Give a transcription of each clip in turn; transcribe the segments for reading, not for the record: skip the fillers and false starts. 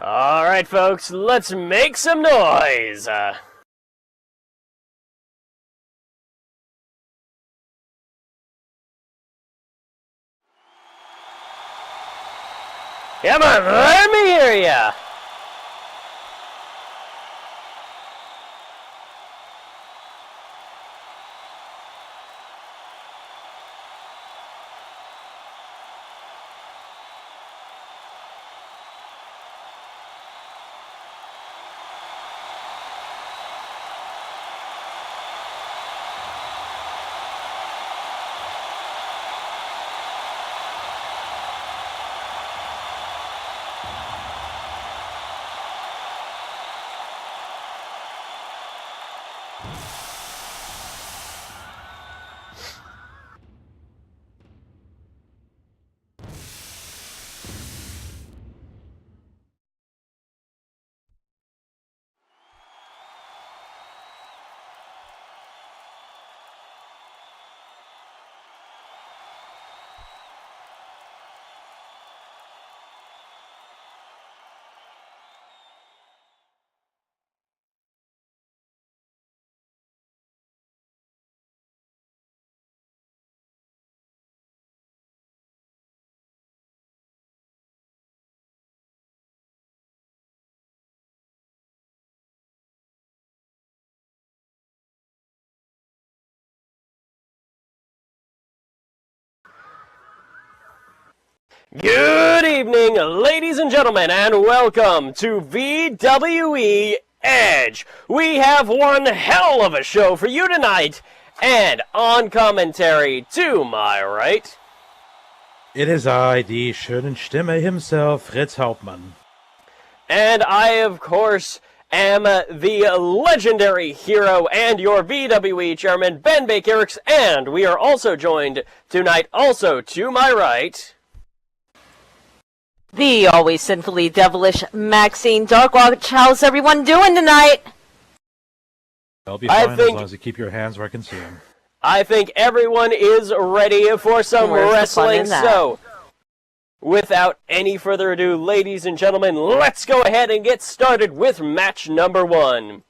Alright, folks, let's make some noise! Come on, let me hear ya! Good evening, ladies and gentlemen, and welcome to VWE Edge. We have one hell of a show for you tonight, and on commentary to my right... It is I, die schönen Stimme himself, Fritz Hauptmann. And I, of course, am the legendary hero and your VWE chairman, Ben Bakerix, and we are also joined tonight, also to my right... The always sinfully devilish Maxine Darkwatch. How's everyone doing tonight? I'll be fine as long as you keep your hands where I can see them. I think everyone is ready for some wrestling, so without any further ado, ladies and gentlemen, let's go ahead and get started with match number 1.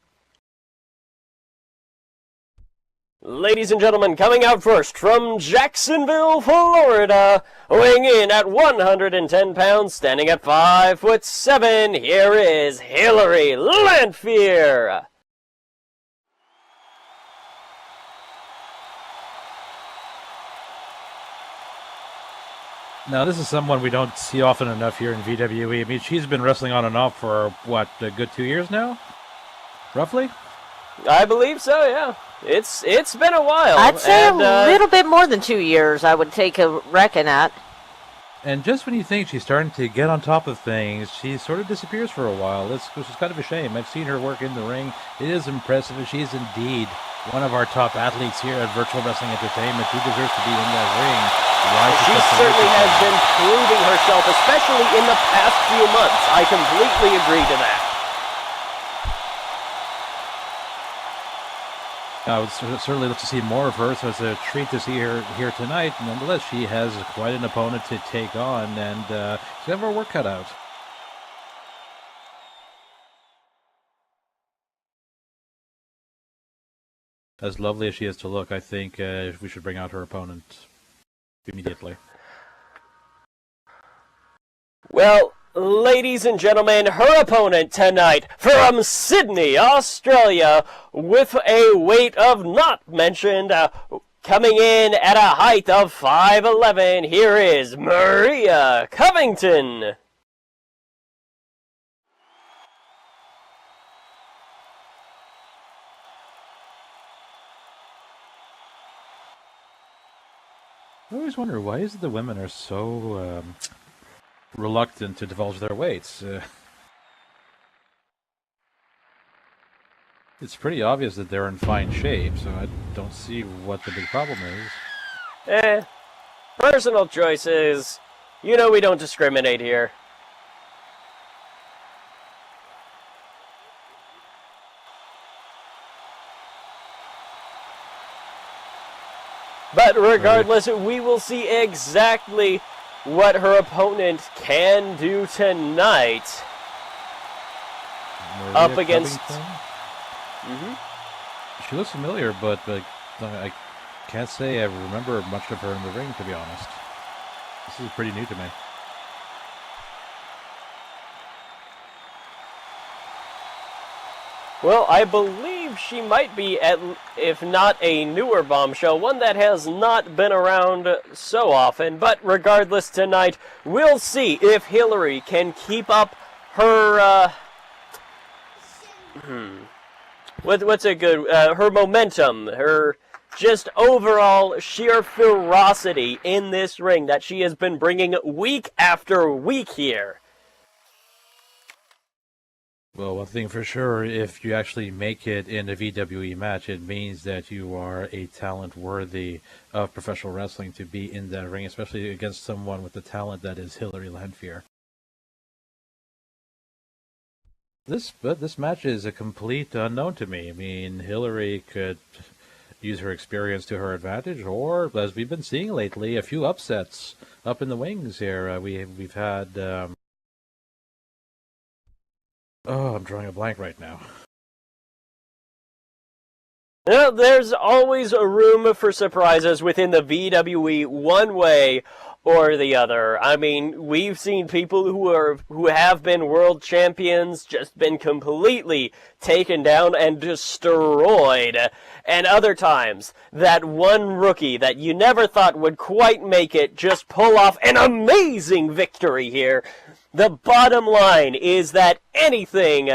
Ladies and gentlemen, coming out first from Jacksonville, Florida, weighing in at 110 pounds, standing at 5'7", here is Hillary Lanfear. Now, this is someone we don't see often enough here in VWE. I mean, she's been wrestling on and off for, what, a good 2 years now? Roughly? I believe so, yeah. It's been a while. I'd say a little bit more than 2 years, I would take a reckon at. And just when you think she's starting to get on top of things, she sort of disappears for a while, which is kind of a shame. I've seen her work in the ring. It is impressive, and she's indeed one of our top athletes here at Virtual Wrestling Entertainment. She deserves to be in that ring. She certainly has been proving herself, especially in the past few months. I completely agree to that. I would certainly love to see more of her, so it's a treat to see her here tonight. Nonetheless, she has quite an opponent to take on, and she's got her work cut out. As lovely as she is to look, I think we should bring out her opponent immediately. Well, ladies and gentlemen, her opponent tonight from Sydney, Australia, with a weight of not mentioned, coming in at a height of 5'11", here is Maria Covington. I always wonder, why is it the women are so reluctant to divulge their weights? It's pretty obvious that they're in fine shape, so I don't see what the big problem is. Personal choices. You know we don't discriminate here. But regardless, we will see exactly what her opponent can do tonight. up against... She looks familiar, but I can't say I remember much of her in the ring, to be honest. This is pretty new to me. Well, I believe she might be, if not a newer bombshell, one that has not been around so often. But regardless, tonight, we'll see if Hillary can keep up her, what's a good, her momentum, her just overall sheer ferocity in this ring that she has been bringing week after week here. Well, one thing for sure, if you actually make it in a VWE match, it means that you are a talent worthy of professional wrestling to be in that ring, especially against someone with the talent that is Hillary Lanfear. This match is a complete unknown to me. I mean, Hillary could use her experience to her advantage, or, as we've been seeing lately, a few upsets up in the wings here. We've had... Oh, I'm drawing a blank right now. Well, there's always a room for surprises within the VWE one way or the other. I mean, we've seen people who have been world champions just been completely taken down and destroyed. And other times, that one rookie that you never thought would quite make it just pull off an amazing victory here. The bottom line is that anything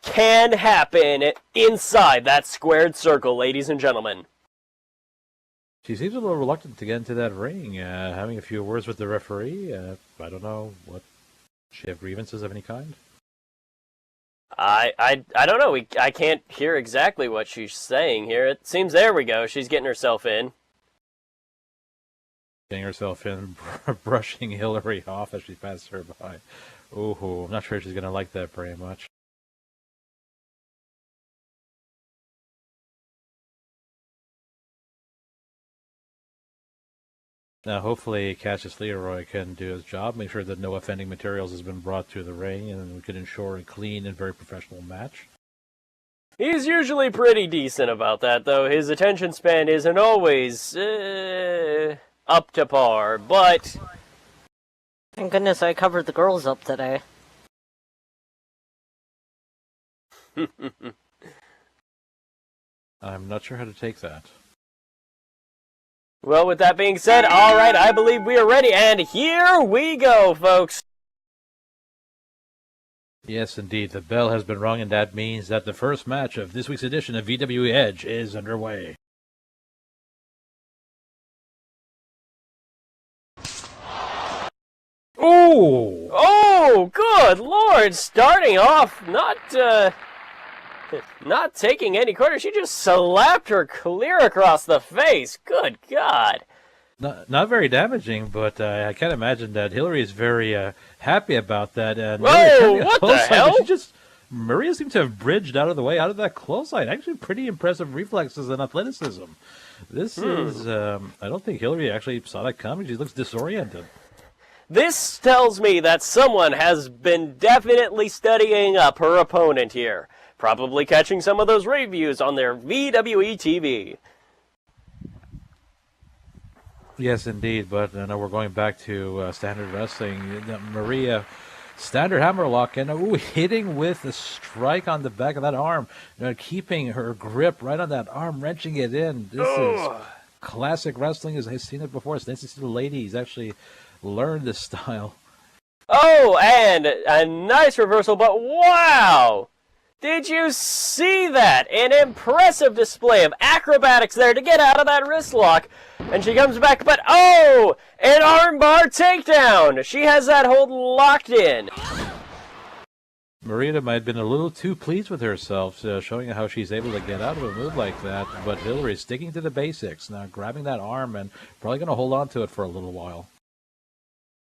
can happen inside that squared circle, ladies and gentlemen. She seems a little reluctant to get into that ring, having a few words with the referee. I don't know, what, she have grievances of any kind? I don't know. I can't hear exactly what she's saying here. It seems, there we go, she's getting herself in. Getting herself in, brushing Hillary off as she passes her by. Ooh, I'm not sure she's going to like that very much. Now, hopefully, Cassius Leroy can do his job, make sure that no offending materials has been brought to the ring, and we can ensure a clean and very professional match. He's usually pretty decent about that, though. His attention span isn't always, up to par, but... Thank goodness I covered the girls up today. I'm not sure how to take that. Well, with that being said, alright, I believe we are ready, and here we go, folks! Yes, indeed, the bell has been rung, and that means that the first match of this week's edition of VWE Edge is underway. Oh! Oh, good lord! Starting off, not taking any quarter. She just slapped her clear across the face. Good God! Not very damaging, but I can't imagine that Hillary is very happy about that. And whoa! What the hell? Maria seemed to have bridged out of the way, out of that clothesline. Actually, pretty impressive reflexes and athleticism. This is, I don't think Hillary actually saw that coming. She looks disoriented. This tells me that someone has been definitely studying up her opponent here. Probably catching some of those reviews on their VWE TV. Yes, indeed, but I know we're going back to standard wrestling. Maria, standard hammerlock, and hitting with a strike on the back of that arm. Keeping her grip right on that arm, wrenching it in. This is classic wrestling as I've seen it before. It's nice to see the ladies actually learn this style. Oh, and a nice reversal, but wow! Did you see that? An impressive display of acrobatics there to get out of that wrist lock. And she comes back, but oh! An armbar takedown! She has that hold locked in. Maria might have been a little too pleased with herself, showing how she's able to get out of a move like that. But Hillary's sticking to the basics, now grabbing that arm and probably going to hold on to it for a little while.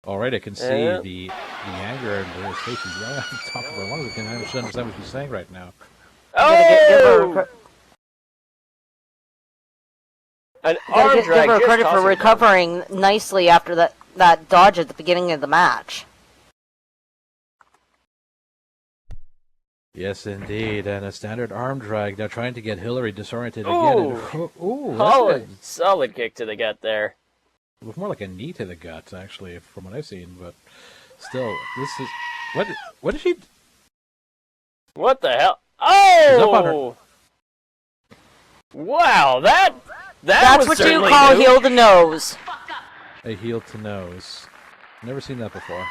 All right, I can see the anger in her face. She's right on top of her lungs. I can't understand what she's saying right now. Oh! An arm drag. Give her credit for recovering nicely after that dodge at the beginning of the match. Yes, indeed, and a standard arm drag. Now trying to get Hillary disoriented Ooh. again. And, ooh, Solid kick to the gut there. it was more like a knee to the gut, actually, from what I've seen. But still, this is what? What did she? What the hell? She's up on her- Oh! Wow, that That's was what you certainly call new. heel to nose. A heel to nose. Never seen that before.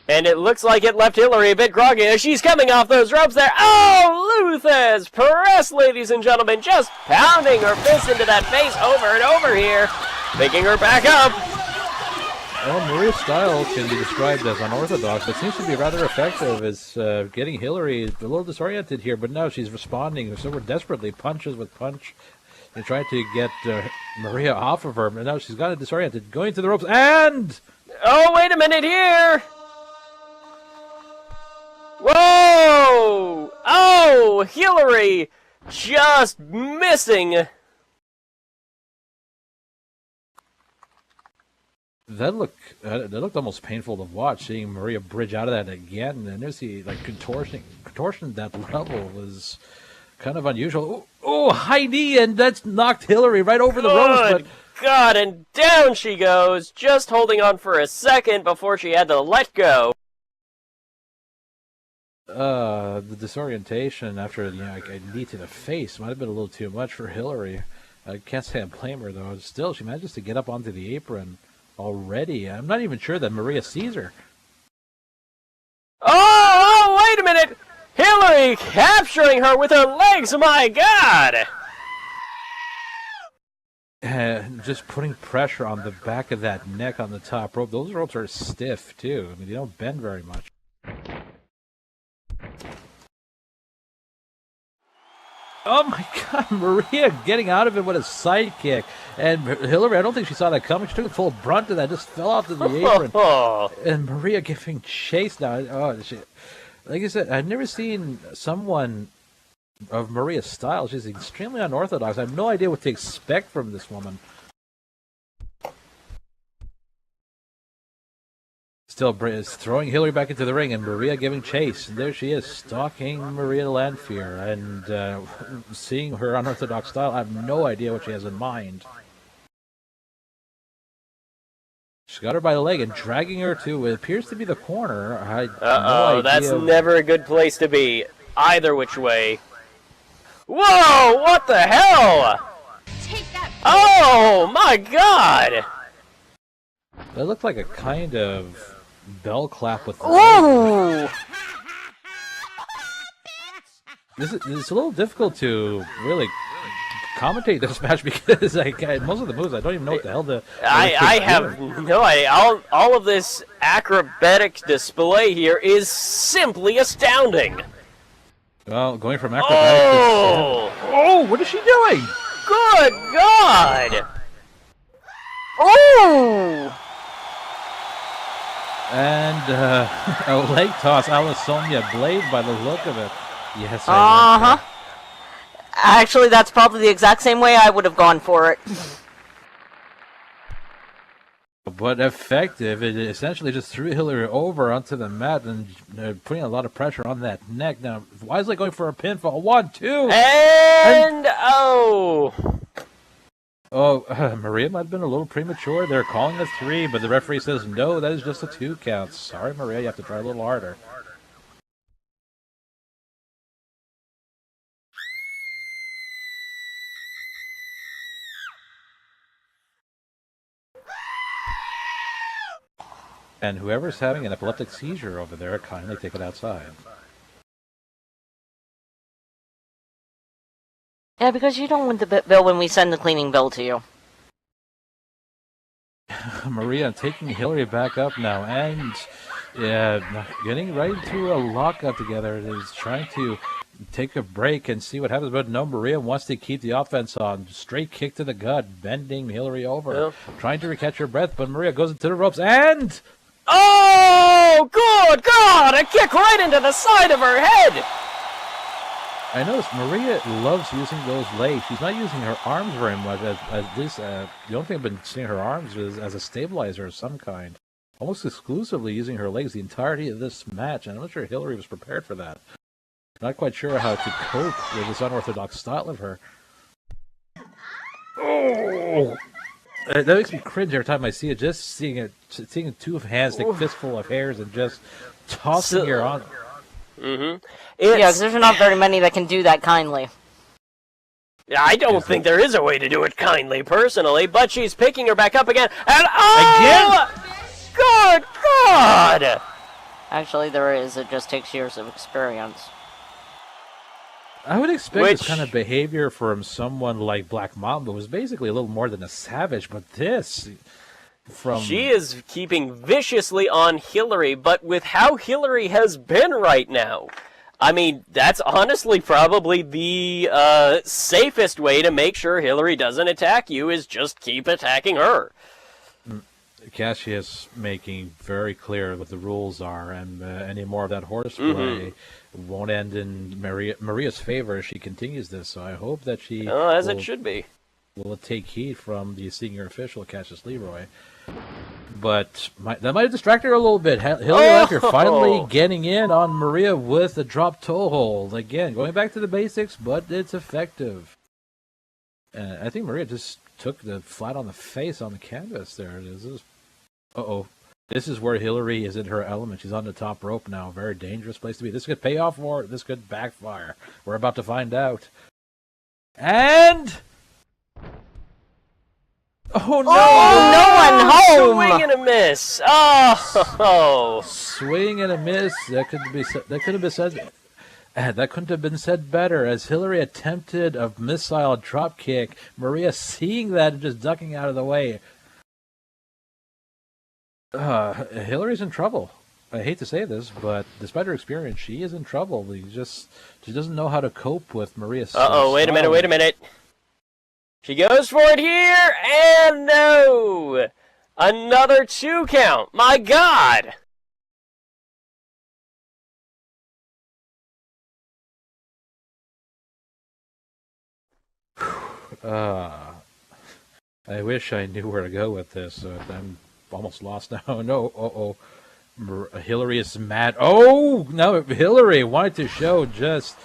And it looks like it left Hillary a bit groggy as she's coming off those ropes there. Oh, Luthez Perez, ladies and gentlemen, just pounding her fist into that face over and over here, picking her back up. Well, Maria's style can be described as unorthodox, but seems to be rather effective as getting Hillary a little disoriented here, but now she's responding so desperately, punches with punch, and trying to get Maria off of her, but now she's got it disoriented, going to the ropes, and... Oh, wait a minute here. Whoa! Oh, Hillary just missing. That looked almost painful to watch, seeing Maria bridge out of that again, and there's the contortion at that level was kind of unusual. Oh, high knee, and that's knocked Hillary right over the ropes. But God, and down she goes, just holding on for a second before she had to let go. the disorientation after a knee to the face might have been a little too much for Hillary. I can't say I blame her though. Still, she manages to get up onto the apron already. I'm not even sure that Maria sees her. Oh, wait a minute! Hillary capturing her with her legs, my God! Just putting pressure on the back of that neck on the top rope. Those ropes are stiff, too. I mean, they don't bend very much. Oh my God, Maria getting out of it with a side kick. And Hillary, I don't think she saw that coming. She took the full brunt of that, just fell off to the apron. And Maria giving chase now. Oh, like I said, I've never seen someone of Maria's style. She's extremely unorthodox. I have no idea what to expect from this woman. Still throwing Hillary back into the ring, and Maria giving chase. And there she is, stalking Maria Lanfear, and seeing her unorthodox style. I have no idea what she has in mind. She's got her by the leg and dragging her to what appears to be the corner. Uh-oh, that's never a good place to be, either which way. Whoa, what the hell? Take that. Oh, my God! That looked like a kind of bell clap with the Ooh! It's a little difficult to really commentate this match because most of the moves I don't even know what the hell to. I have no idea. All of this acrobatic display here is simply astounding. Well, going from acrobatic to... what is she doing? Good God! Oh! And a leg toss, a la Sonya Blade by the look of it. Yes, Uh-huh. Actually, that's probably the exact same way I would have gone for it. But effective. It essentially just threw Hillary over onto the mat and putting a lot of pressure on that neck. Now, wisely going for a pinfall. 1, 2. And Maria might have been a little premature. They're calling a 3, but the referee says, no, that is just a 2 count. Sorry, Maria, you have to try a little harder. And whoever's having an epileptic seizure over there, kindly take it outside. Yeah, because you don't want the bill when we send the cleaning bill to you. Maria taking Hillary back up now, and getting right into a lockup together. Is trying to take a break and see what happens, but no, Maria wants to keep the offense on. Straight kick to the gut, bending Hillary over, trying to catch her breath, but Maria goes into the ropes, and... oh, good God! A kick right into the side of her head! I noticed Maria loves using those legs. She's not using her arms very much. At least the only thing I've been seeing her arms is as a stabilizer of some kind. almost exclusively using her legs the entirety of this match, and I'm not sure Hillary was prepared for that. Not quite sure how to cope with this unorthodox style of her. Oh! That makes me cringe every time I see it. Just seeing two of hands, like fistful of hairs, and just tossing her on. Yeah, because there's not very many that can do that kindly. I don't think there is a way to do it kindly, personally, but she's picking her back up again, and Again? Good God! Actually, there is. It just takes years of experience. I would expect this kind of behavior from someone like Black Mamba, who was basically a little more than a savage, but this... She is keeping viciously on Hillary, but with how Hillary has been right now, I mean, that's honestly probably the safest way to make sure Hillary doesn't attack you, is just keep attacking her. Cassius making very clear what the rules are, and any more of that horseplay won't end in Maria's favor if she continues this, so I hope that she... as it should be. Will take heed from the senior official, Cassius Leroy. But that might have distracted her a little bit. Hillary Lecter finally getting in on Maria with a drop toe hold. Again, going back to the basics, but it's effective. I think Maria just took the flat on the face on the canvas there. This is where Hillary is in her element. She's on the top rope now. Very dangerous place to be. This could pay off or this could backfire. We're about to find out. And... Oh no! No one home! Swing and a miss! Oh! Swing and a miss. That couldn't have been said better. As Hillary attempted a missile drop kick, Maria seeing that and just ducking out of the way. Hillary's in trouble. I hate to say this, but despite her experience, she is in trouble. She doesn't know how to cope with Maria's. Wait a minute. She goes for it here, and no! Another 2 count. My God! I wish I knew where to go with this. I'm almost lost now. No, Hillary is mad. Oh, no, Hillary wanted to show just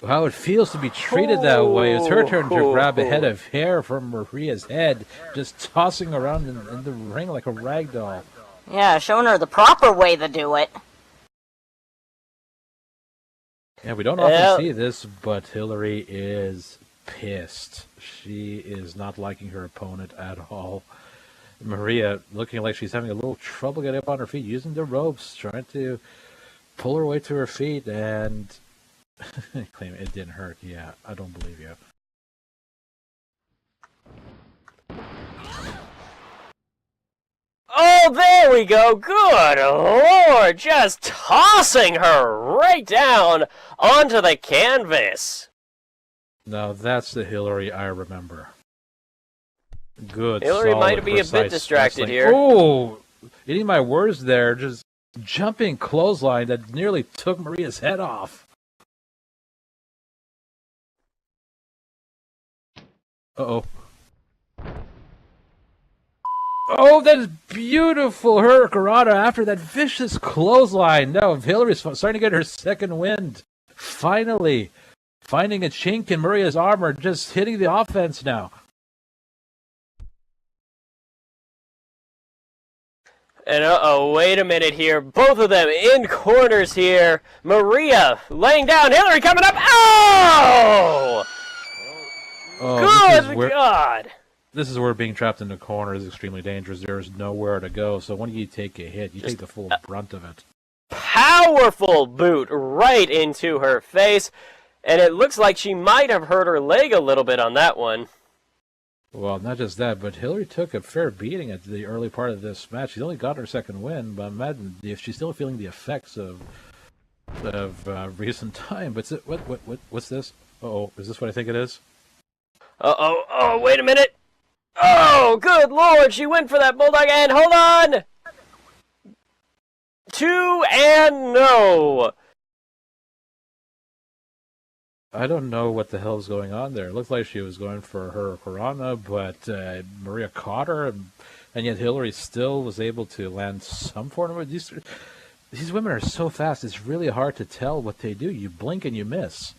how it feels to be treated that way. It's her turn to grab a head of hair from Maria's head, just tossing around in the ring like a rag doll. Yeah, showing her the proper way to do it. Yeah, we don't often see this, but Hillary is pissed. She is not liking her opponent at all. Maria looking like she's having a little trouble getting up on her feet, using the ropes, trying to pull her way to her feet, and claim it didn't hurt. Yeah, I don't believe you. Oh, there we go. Good Lord, just tossing her right down onto the canvas. Now that's the Hillary I remember. Good. Hillary might be a bit distracted here. Oh, eating my words there. Just jumping clothesline that nearly took Maria's head off. Uh-oh. Oh, that is beautiful. Hurricanrana after that vicious clothesline. Now, Hillary's starting to get her second wind. Finally. Finding a chink in Maria's armor, just hitting the offense now. And wait a minute here. Both of them in corners here. Maria laying down. Hillary coming up. Oh! Good God! This is where being trapped in the corner is extremely dangerous. There's nowhere to go. So when you take a hit, you take the full brunt of it. Powerful boot right into her face. And it looks like she might have hurt her leg a little bit on that one. Well, not just that, but Hillary took a fair beating at the early part of this match. She's only got her second win, but imagine if she's still feeling the effects of recent time. But what's this? Uh-oh, is this what I think it is? Oh, wait a minute. Oh, good Lord, she went for that bulldog, and hold on! 2 and no! I don't know what the hell is going on there. It looked like she was going for her Hurricanrana, but Maria caught her and and yet Hillary still was able to land some form of these women are so fast. It's really hard to tell what they do. You blink and you miss.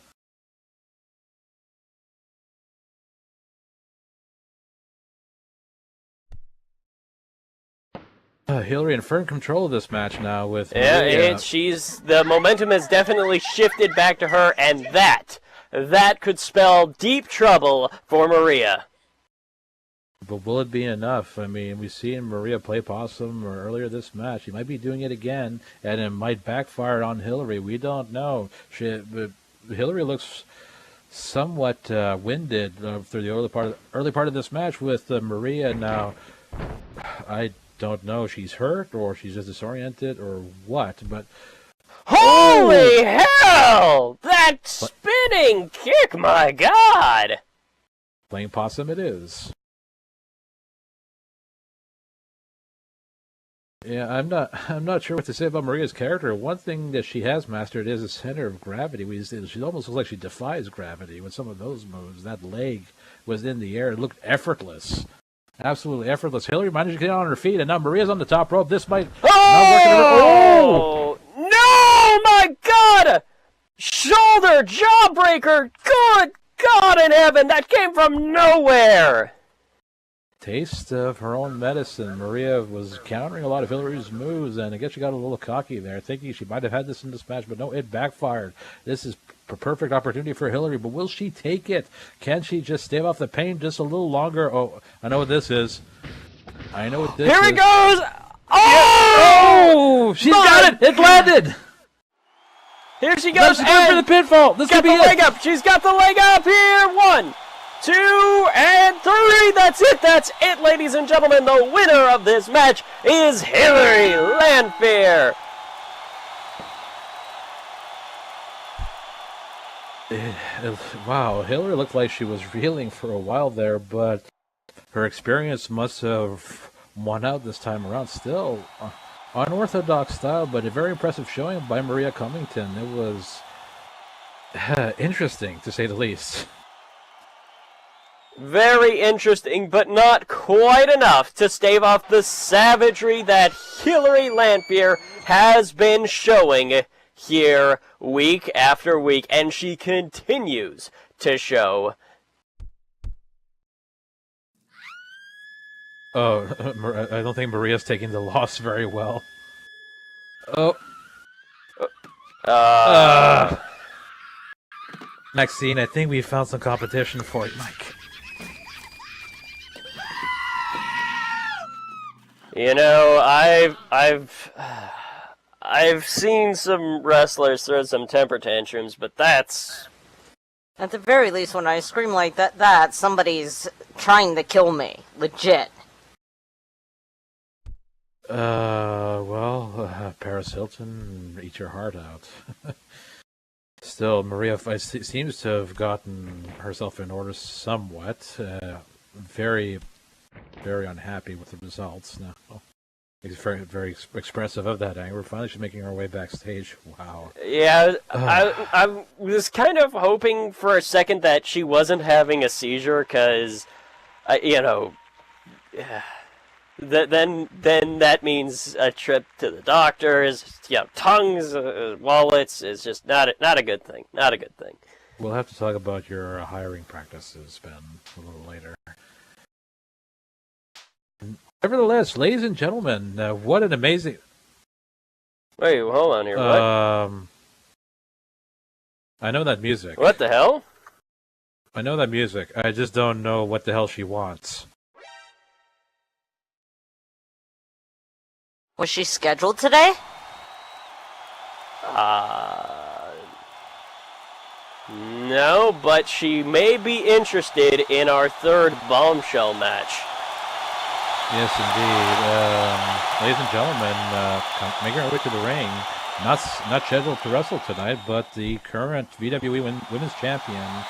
Hillary in firm control of this match now with Maria. The momentum has definitely shifted back to her, and that could spell deep trouble for Maria. But will it be enough? I mean, we've seen Maria play possum earlier this match. She might be doing it again, and it might backfire on Hillary. We don't know. But Hillary looks somewhat winded through the early part of this match with Maria now. I don't know. She's hurt, or she's just disoriented, or what. But holy hell! That spinning kick, my God! Playing possum, it is. Yeah, I'm not sure what to say about Maria's character. One thing that she has mastered is a center of gravity. She almost looks like she defies gravity with some of those moves. That leg was in the air. It looked effortless. Absolutely effortless. Hillary managed to get on her feet, and now Maria's on the top rope. This might not work. Oh! No! My God! Shoulder jawbreaker! Good God in heaven! That came from nowhere! Taste of her own medicine. Maria was countering a lot of Hillary's moves, and I guess she got a little cocky there, thinking she might have had this in this match, but no, it backfired. This is a perfect opportunity for Hillary, but will she take it? Can she just stave off the pain just a little longer? Oh, I know what this is. I know what this is. Here it goes! Oh! She's got it! It landed! Here she goes! She's going for the pinfall! This could be it! Leg up! She's got the leg up here! 1, 2, and 3! That's it! That's it, ladies and gentlemen! The winner of this match is Hillary Landfair! Wow, Hillary looked like she was reeling for a while there, but her experience must have won out this time around. Still, unorthodox style, but a very impressive showing by Maria Cummington. It was interesting, to say the least. Very interesting, but not quite enough to stave off the savagery that Hillary Landfair has been showing here week after week, and she continues to show. Oh, I don't think Maria's taking the loss very well. Oh. Maxine, I think we found some competition for you, Mike. You know, I've seen some wrestlers throw some temper tantrums, but that's... At the very least, when I scream like that, somebody's trying to kill me. Legit. Paris Hilton, eat your heart out. Still, Maria seems to have gotten herself in order somewhat. Very, very unhappy with the results now. It's very, very expressive of that anger. Finally, she's making her way backstage. Wow. Yeah, I was kind of hoping for a second that she wasn't having a seizure, because, then that means a trip to the doctors, tongues, wallets is just not a good thing. Not a good thing. We'll have to talk about your hiring practices, Ben, a little later. Nevertheless, ladies and gentlemen, what an amazing... Wait, hold on here. What? I know that music. What the hell? I know that music. I just don't know what the hell she wants. Was she scheduled today? No, but she may be interested in our third bombshell match. Yes, indeed. Ladies and gentlemen, making our way to the ring. Not scheduled to wrestle tonight, but the current VWE Women's Champion,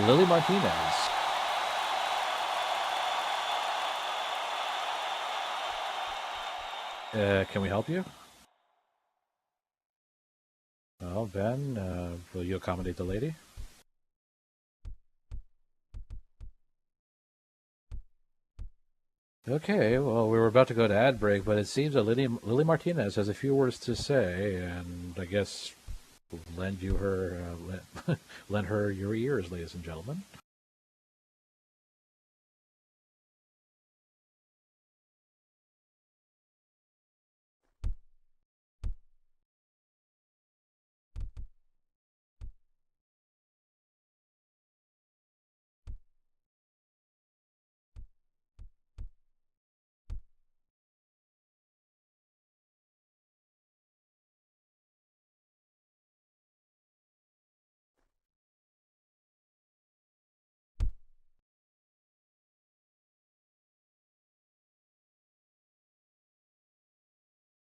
Lily Martinez. Can we help you? Well, Ben, will you accommodate the lady? Okay, well, we were about to go to ad break, but it seems that Lily Martinez has a few words to say, and I guess lend you her, lend her your ears, ladies and gentlemen.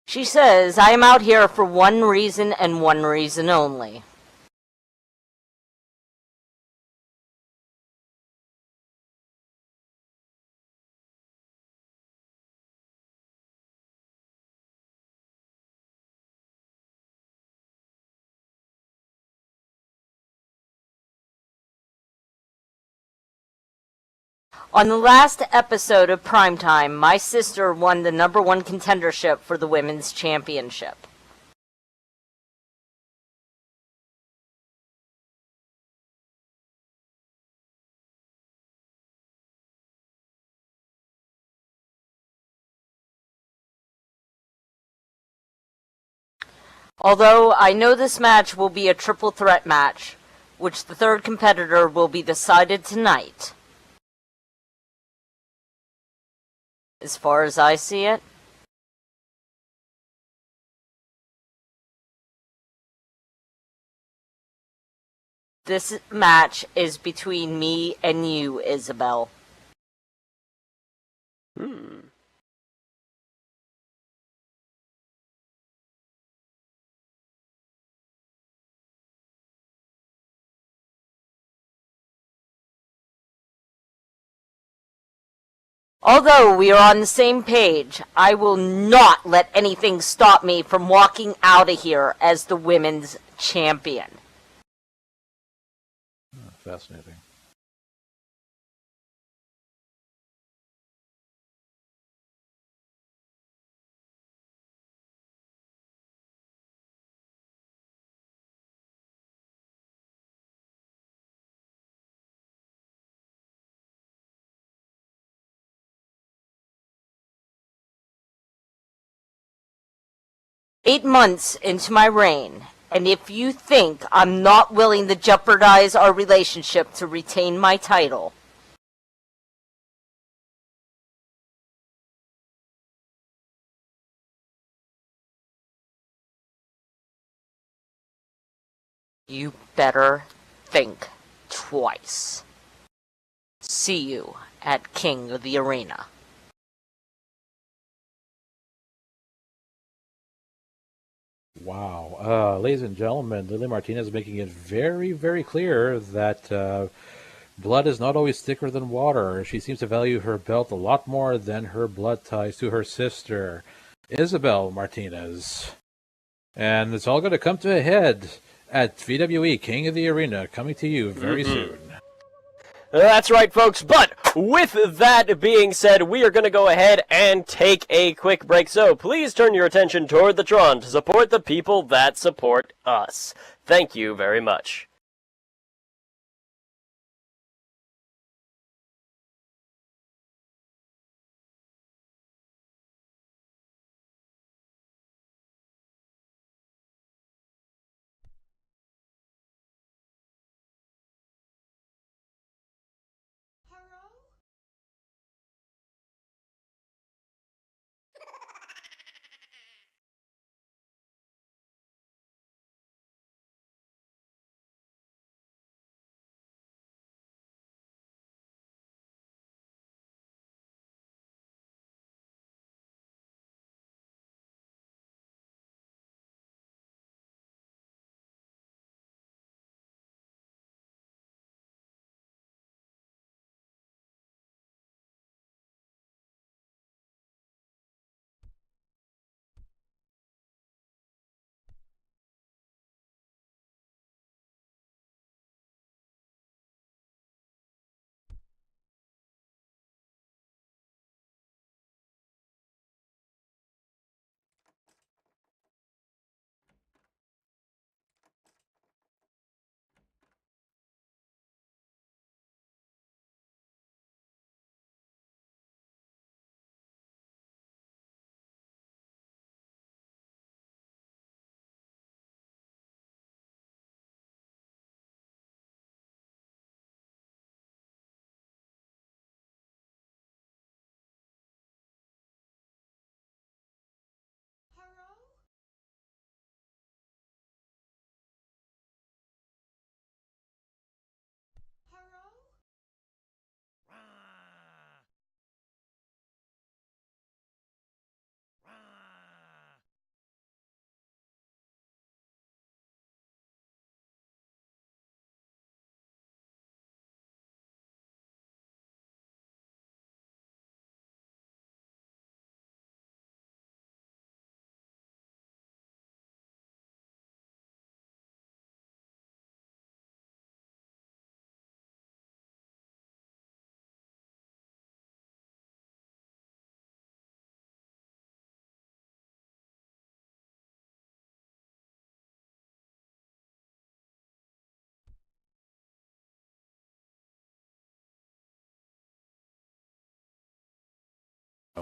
She says, I am out here for one reason and one reason only. On the last episode of Primetime, my sister won the number one contendership for the women's championship. Although I know this match will be a triple threat match, which the third competitor will be decided tonight. As far as I see it, this match is between me and you, Isabel. Although we are on the same page, I will not let anything stop me from walking out of here as the women's champion. Fascinating. "8 months into my reign, and if you think I'm not willing to jeopardize our relationship to retain my title, you better think twice. See you at King of the Arena." Wow. Ladies and gentlemen, Lily Martinez is making it very, very clear that blood is not always thicker than water. She seems to value her belt a lot more than her blood ties to her sister, Isabel Martinez. And it's all going to come to a head at VWE King of the Arena, coming to you very soon. That's right, folks. But with that being said, we are going to go ahead and take a quick break. So please turn your attention toward the Tron to support the people that support us. Thank you very much.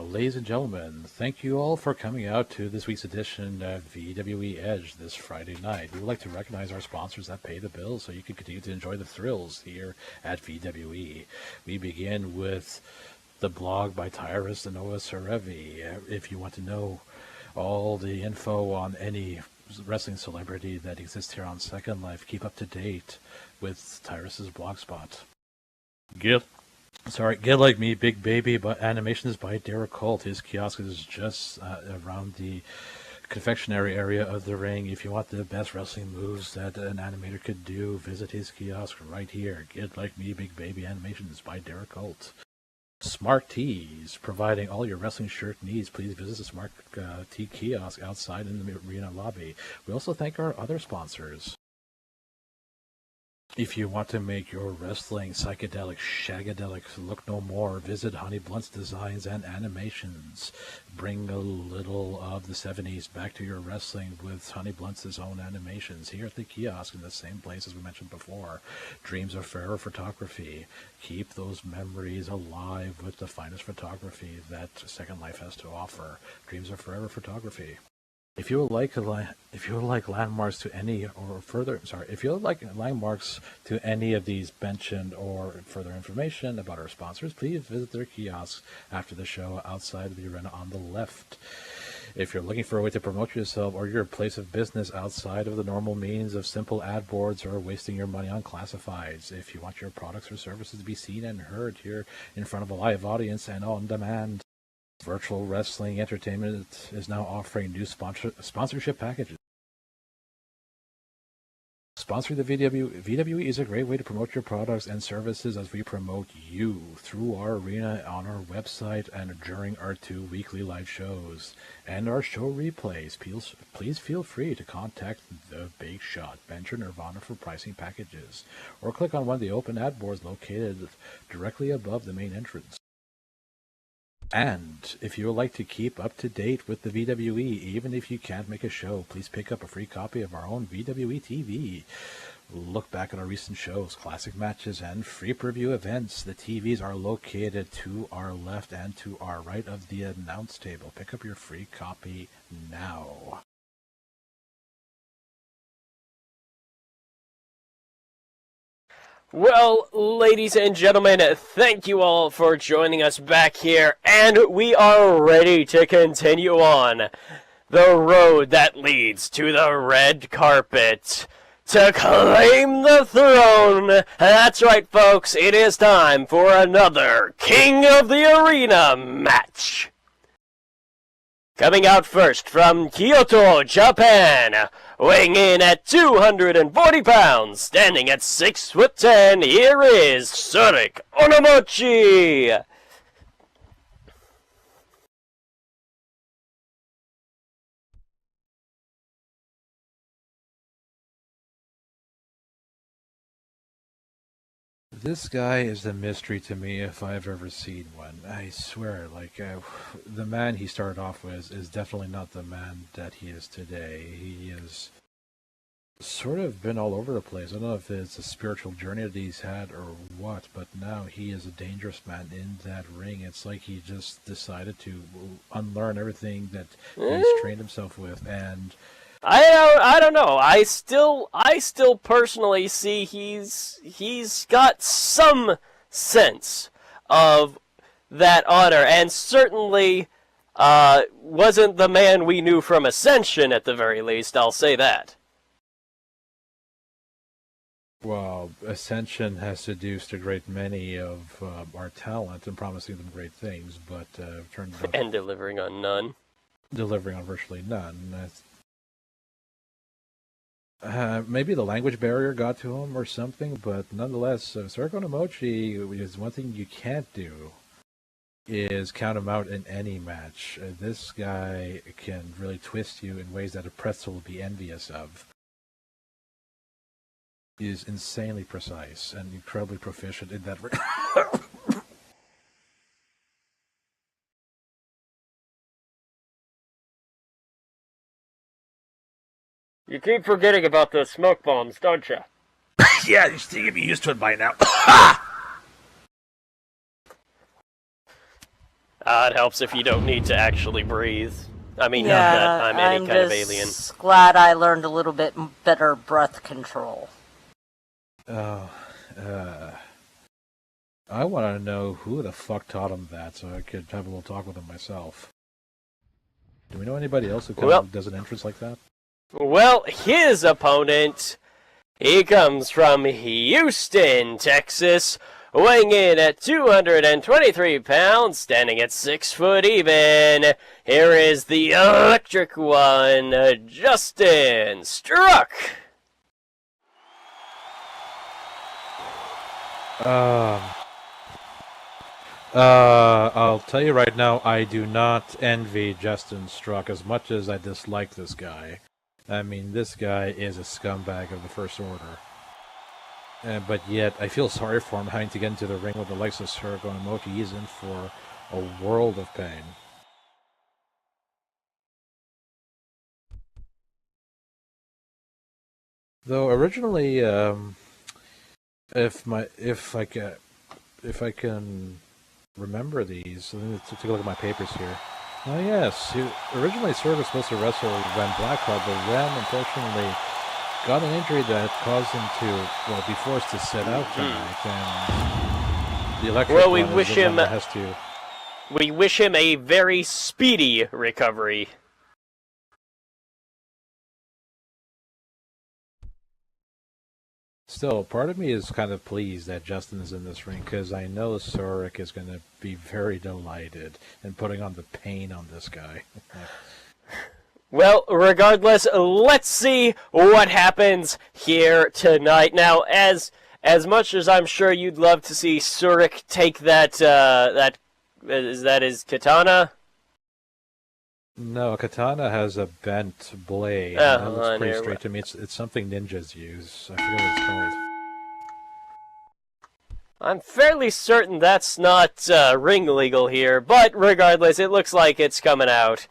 ladies and gentlemen, thank you all for coming out to this week's edition of VWE Edge this Friday night. We would like to recognize our sponsors that pay the bills so you can continue to enjoy the thrills here at VWE. We begin with the blog by Tyrus and Noah Sarevi. If you want to know all the info on any wrestling celebrity that exists here on Second Life, keep up to date with Tyrus's blogspot. Get Like Me, Big Baby, but animation is by Derek Colt. His kiosk is just around the confectionery area of the ring. If you want the best wrestling moves that an animator could do, visit his kiosk right here. Get Like Me, Big Baby Animations by Derek Colt. Smart Tees, providing all your wrestling shirt needs. Please visit the Smart Tee kiosk outside in the arena lobby. We also thank our other sponsors. If you want to make your wrestling psychedelic, shagadelic look no more, visit Honey Blunt's Designs and Animations. Bring a little of the 70s back to your wrestling with Honey Blunt's own animations here at the kiosk in the same place as we mentioned before. Dreams are Forever Photography. Keep those memories alive with the finest photography that Second Life has to offer. Dreams are Forever Photography. If you would like landmarks to any of these mentioned or further information about our sponsors, please visit their kiosks after the show outside of the arena on the left. If you're looking for a way to promote yourself or your place of business outside of the normal means of simple ad boards or wasting your money on classifieds, if you want your products or services to be seen and heard here in front of a live audience and on demand, Virtual Wrestling Entertainment is now offering new sponsorship packages. Sponsoring the VWE is a great way to promote your products and services as we promote you through our arena, on our website, and during our 2 weekly live shows. And our show replays. Please feel free to contact The Big Shot, Bench or Nirvana for pricing packages, or click on one of the open ad boards located directly above the main entrance. And if you would like to keep up to date with the VWE, even if you can't make a show, please pick up a free copy of our own VWE TV. Look back at our recent shows, classic matches, and free preview events. The TVs are located to our left and to our right of the announce table. Pick up your free copy now. Well, ladies and gentlemen, thank you all for joining us back here, and we are ready to continue on the road that leads to the red carpet to claim the throne. That's right, folks, it is time for another King of the Arena match. Coming out first from Kyoto, Japan, weighing in at 240 pounds, standing at 6'10", here is Sonic Onomochi! This guy is a mystery to me if I've ever seen one. I swear, the man he started off with is definitely not the man that he is today. He has sort of been all over the place. I don't know if it's a spiritual journey that he's had or what, but now he is a dangerous man in that ring. It's like he just decided to unlearn everything that he's trained himself with, and I don't know. I still personally see he's got some sense of that honor, and certainly wasn't the man we knew from Ascension at the very least. I'll say that. Well, Ascension has seduced a great many of our talent and promising them great things, but turned out and delivering on none. Delivering on virtually none. Maybe the language barrier got to him or something, but nonetheless, Sonic Onomochi is one thing you can't do is count him out in any match. This guy can really twist you in ways that a pretzel would be envious of. He is insanely precise and incredibly proficient in that. You keep forgetting about the smoke bombs, don't you? Yeah, you should be used to it by now. It helps if you don't need to actually breathe. I mean, not Yeah, that I'm any kind of alien. just glad I learned a little bit better breath control. Oh, I want to know who the fuck taught him that, so I could have a little talk with him myself. Do we know anybody else who does an entrance like that? Well, his opponent, he comes from Houston, Texas, weighing in at 223 pounds, standing at 6 foot even. Here is the electric one, Justin Struck. I'll tell you right now, I do not envy Justin Struck as much as I dislike this guy. I mean, this guy is a scumbag of the first order. But yet, I feel sorry for him having to get into the ring with the likes of Zarrakan and Mochi. He's in for a world of pain. Though originally, if I can remember these, let me take a look at my papers here. Oh yes, originally Sorg was supposed to wrestle Van Blackhawk, but Van unfortunately got an injury that caused him to be forced to sit out tonight, and the electric we wish him a very speedy recovery. Still, part of me is kind of pleased that Justin is in this ring, because I know Sorg is going to be very delighted in putting on the pain on this guy. Well, regardless, let's see what happens here tonight. Now, as much as I'm sure you'd love to see Surik take that is that his katana? No, a katana has a bent blade. Oh, that looks pretty straight to me. It's something ninjas use. I forget what it's called. I'm fairly certain that's not ring legal here, but regardless, it looks like it's coming out.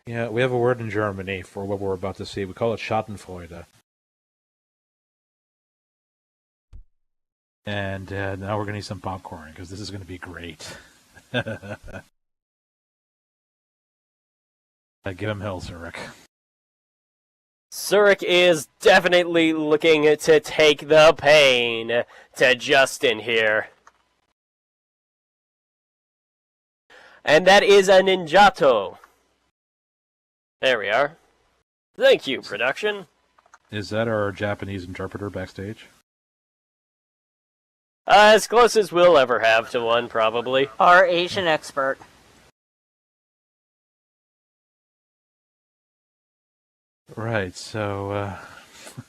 Yeah, we have a word in Germany for what we're about to see. We call it Schadenfreude. And now we're going to need some popcorn, because this is going to be great. Give him hell, Zarrakan. Zarrakan is definitely looking to take the pain to Justin here. And that is a ninjato. There we are. Thank you, production. Is that our Japanese interpreter backstage? As close as we'll ever have to one, probably. Our Asian expert. Right, so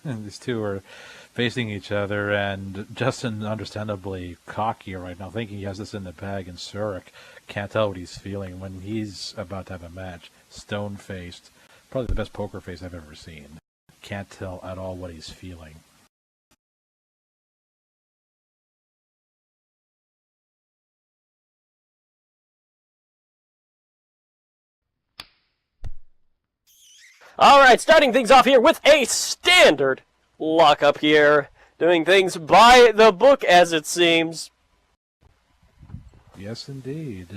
these two are facing each other, and Justin, understandably cocky right now, thinking he has this in the bag, and Zarrakan can't tell what he's feeling when he's about to have a match. Stone-faced, probably the best poker face I've ever seen. Can't tell at all what he's feeling. Alright, starting things off here with a standard lockup here. Doing things by the book, as it seems. Yes, indeed.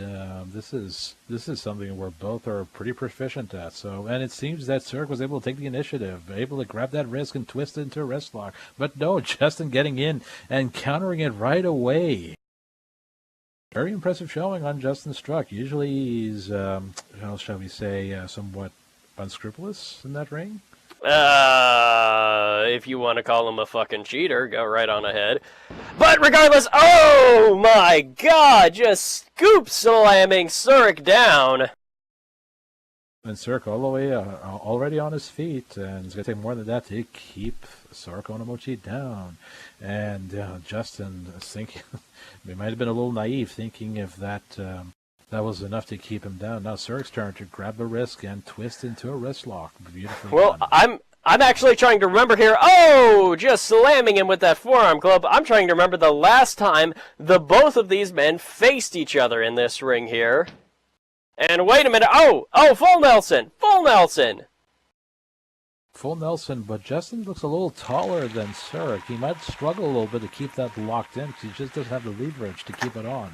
This is something where both are pretty proficient at. So, and it seems that Zarrakan was able to take the initiative, able to grab that wrist and twist it into a wrist lock. But no, Justin getting in and countering it right away. Very impressive showing on Justin Struck. Usually he's, how shall we say, somewhat unscrupulous in that ring. If you want to call him a fucking cheater, go right on ahead. But regardless, oh my god, just scoop slamming Zarrakan down. And Zarrakan all the way already on his feet, and it's going to take more than that to keep Zarrakan Onomochi down. And Justin is thinking, he might have been a little naive, thinking if that was enough to keep him down. Now Zarrakan's turn to grab the wrist and twist into a wrist lock. Beautifully done. I'm actually trying to remember here. Oh, just slamming him with that forearm club. I'm trying to remember the last time the both of these men faced each other in this ring here. And wait a minute. Oh, full Nelson. Full Nelson. Full Nelson, but Justin looks a little taller than Zarrakan. He might struggle a little bit to keep that locked in because he just doesn't have the leverage to keep it on.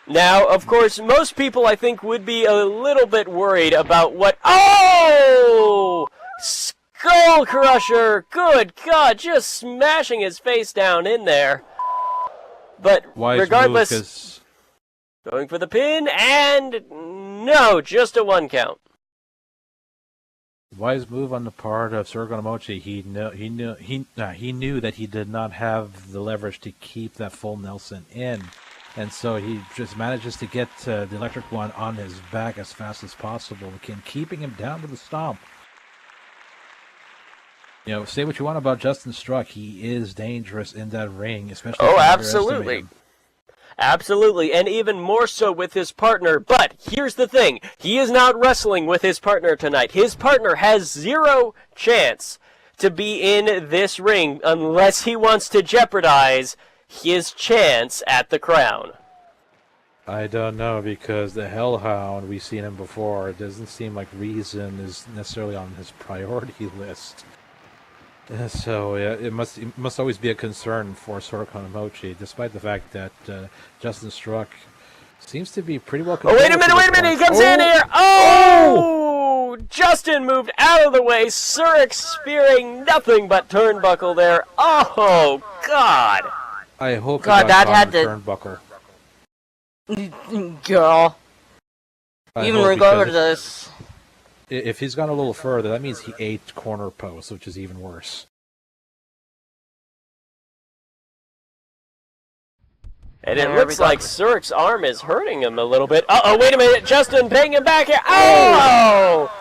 Now, of course, most people, I think, would be a little bit worried about what... Oh! Skull Crusher! Good God, just smashing his face down in there. But Wise regardless, move, 'cause going for the pin, and no, just a 1 count. wise move on the part of Zarrakan. He knew that he did not have the leverage to keep that full Nelson in, and so he just manages to get the electric one on his back as fast as possible, again keeping him down to the stomp. You know, say what you want about Justin Struck, he is dangerous in that ring, especially. Oh, absolutely. Absolutely, and even more so with his partner. But here's the thing. He is not wrestling with his partner tonight. His partner has 0 chance to be in this ring unless he wants to jeopardize his chance at the crown. I don't know, because the Hellhound, we've seen him before. It doesn't seem like Reason is necessarily on his priority list. So yeah, it must always be a concern for Zarrakan, despite the fact that Justin Struck seems to be pretty well controlled. Oh, wait a minute, he comes in here! Oh! Justin moved out of the way, Zarrakan spearing nothing but turnbuckle there. Oh, God! I hope God, that had to... turnbuckle. Girl. Even regardless... If he's gone a little further, that means he ate corner post, which is even worse. And it looks like Zarrakan's arm is hurting him a little bit. Uh-oh, wait a minute, Justin paying him back here. Oh!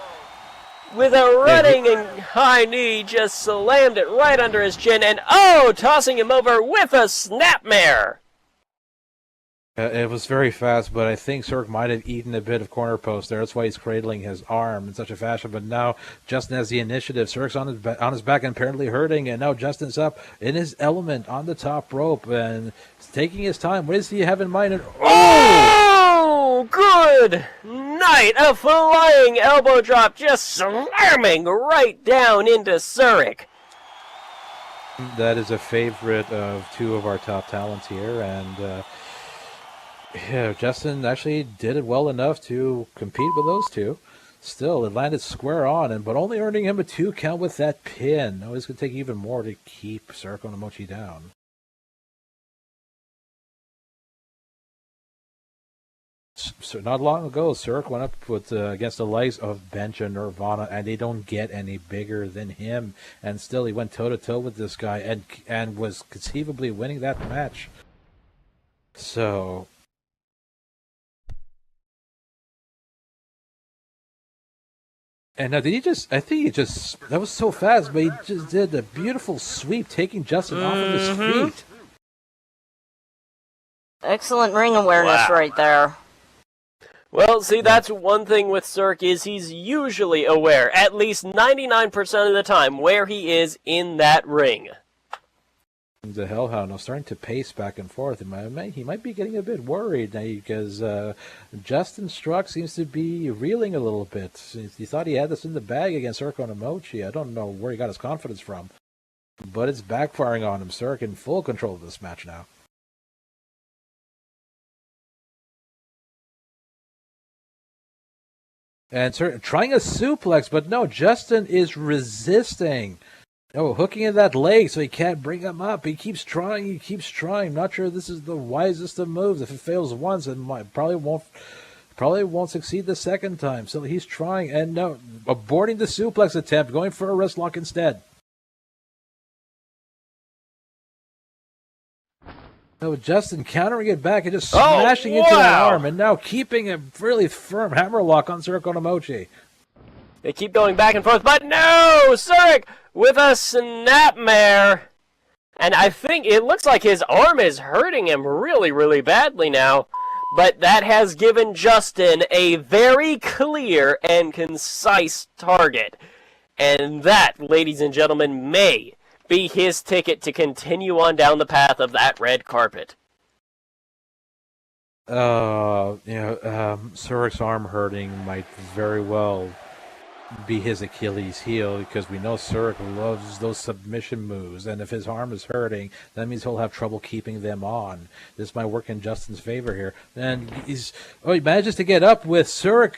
With a running and high knee, just slammed it right under his chin, and tossing him over with a snapmare. It was very fast, but I think Zarrakan might have eaten a bit of corner post there. That's why he's cradling his arm in such a fashion. But now Justin has the initiative. Zarrakan's on his back and apparently hurting, and now Justin's up in his element on the top rope and taking his time. What does he have in mind? And, good night! A flying elbow drop, just slamming right down into Zarrakan. That is a favorite of 2 of our top talents here, and yeah, Justin actually did it well enough to compete with those 2. Still, it landed square on, but only earning him a 2 count with that pin. No, it's going to take even more to keep Zarrakan down. So not long ago, Zarrakan went up with against the likes of Bench and Nirvana, and they don't get any bigger than him. And still, he went toe-to-toe with this guy and was conceivably winning that match. So... And now, I think he just, that was so fast, but he just did a beautiful sweep, taking Justin off of his feet. Excellent ring awareness right there. Well, see, that's one thing with Zarrakan is he's usually aware, at least 99% of the time, where he is in that ring. The Hellhound now starting to pace back and forth. He might be getting a bit worried now because Justin Struck seems to be reeling a little bit. He thought he had this in the bag against Zarrakan. I don't know where he got his confidence from, but it's backfiring on him. Zarrakan in full control of this match now. And trying a suplex, but no, Justin is resisting. Oh, hooking in that leg so he can't bring him up. He keeps trying. Not sure this is the wisest of moves. If it fails once, it probably won't succeed the second time. So he's trying, and no, aborting the suplex attempt, going for a wrist lock instead. No, Justin countering it back and just smashing into that arm, and now keeping a really firm hammerlock on Zarrakan. They keep going back and forth, but no! Zarrakan with a snapmare. And I think it looks like his arm is hurting him really, really badly now. But that has given Justin a very clear and concise target. And that, ladies and gentlemen, may be his ticket to continue on down the path of that red carpet. Zarrakan's arm hurting might very well be his Achilles heel, because we know Zurich loves those submission moves, and if his arm is hurting, that means he'll have trouble keeping them on. This might work in Justin's favor here. And he manages to get up with Zurich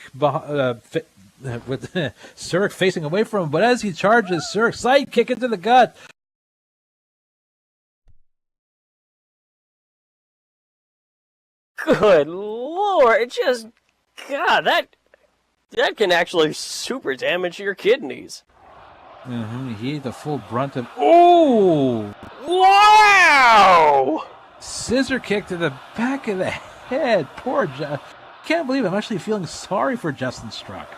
with Zurich facing away from him, but as he charges, Zurich side kick into the gut. Good Lord, God, that can actually super damage your kidneys. He ate the full brunt of... Oh! Wow! Scissor kick to the back of the head. Poor Can't believe I'm actually feeling sorry for Justin Struck.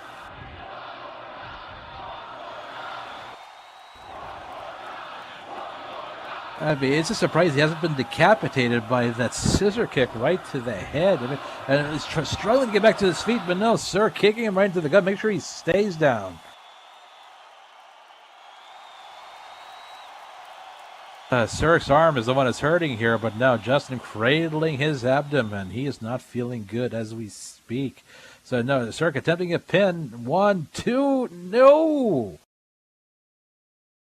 I mean, it's a surprise he hasn't been decapitated by that scissor kick right to the head. I mean, and he's struggling to get back to his feet, but no, Sir kicking him right into the gut. Make sure he stays down. Zurich's arm is the one that's hurting here, but now Justin cradling his abdomen. He is not feeling good as we speak. So no, Zurich attempting a pin. 1, 2, no!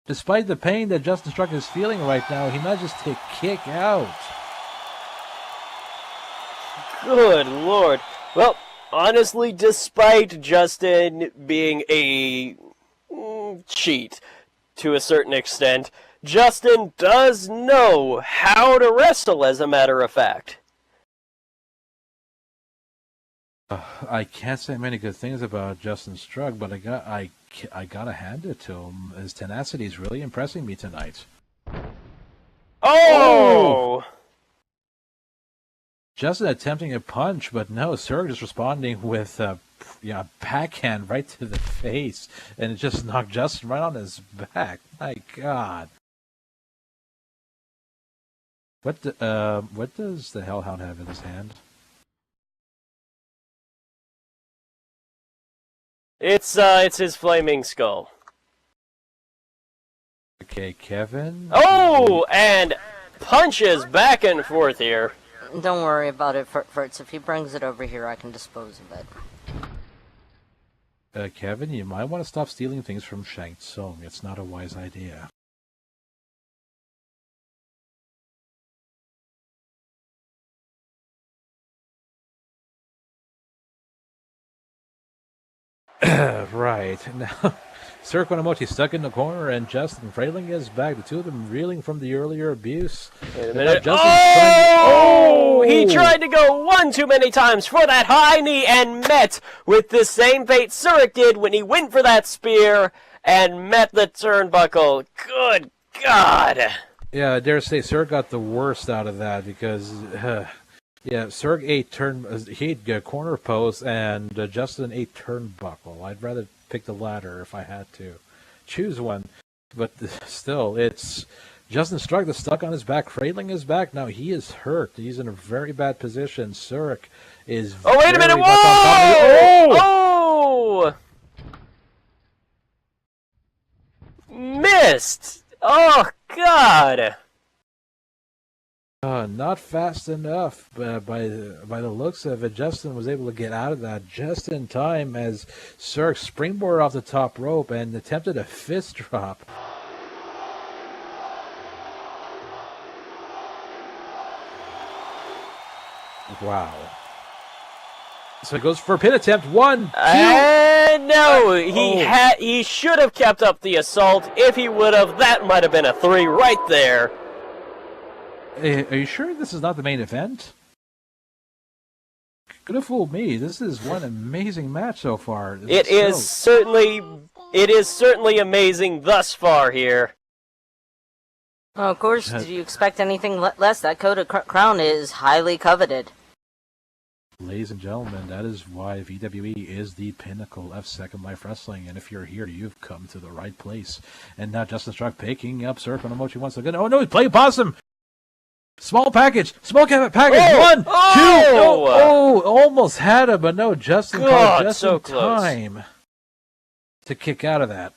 Despite the pain that Justin Struck is feeling right now, he manages to kick out. Good Lord. Well, honestly, despite Justin being a cheat to a certain extent, Justin does know how to wrestle, as a matter of fact. I can't say many good things about Justin Struck, but I gotta hand it to him. His tenacity is really impressing me tonight. Oh! Justin attempting a punch, but no, Zurich just responding with a backhand right to the face, and it just knocked Justin right on his back. My God. What does the Hellhound have in his hand? It's his flaming skull. Okay, Kevin. Oh, and punches back and forth here. Don't worry about it, Fritz. If he brings it over here, I can dispose of it. Kevin, you might want to stop stealing things from Shang Tsung. It's not a wise idea. Right. Now, Sir Konomochi stuck in the corner and Justin frailing his back. The two of them reeling from the earlier abuse. Wait a minute. Oh! He tried to go one too many times for that high knee and met with the same fate Zurich did when he went for that spear and met the turnbuckle. Good God. Yeah, I dare say Zurich got the worst out of that because... Zurich ate corner post, and Justin ate turnbuckle. I'd rather pick the latter if I had to choose one. But still, it's Justin Struck that's stuck on his back, cradling his back. Now he is hurt. He's in a very bad position. Zurich is. Oh, wait a minute! Whoa! Oh! Missed! Oh, God! Not fast enough, but by the looks of it, Justin was able to get out of that just in time as Zurich springboarded off the top rope and attempted a fist drop. Wow. So he goes for a pin attempt. 1, 2. No, he should have kept up the assault. If he would have, that might have been a 3 right there. Are you sure this is not the main event? Could have fooled me. This is one amazing match so far. It is certainly amazing thus far here. Oh, of course, did you expect anything less? That coat of crown is highly coveted. Ladies and gentlemen, that is why VWE is the pinnacle of Second Life Wrestling. And if you're here, you've come to the right place. And now Justin Struck picking up Sir Konomochi once again. Oh no, he played possum! Small package! Small cabinet package! Oh! 1, 2! Oh! Oh, almost had it, but no, Justin caught just so in time to kick out of that.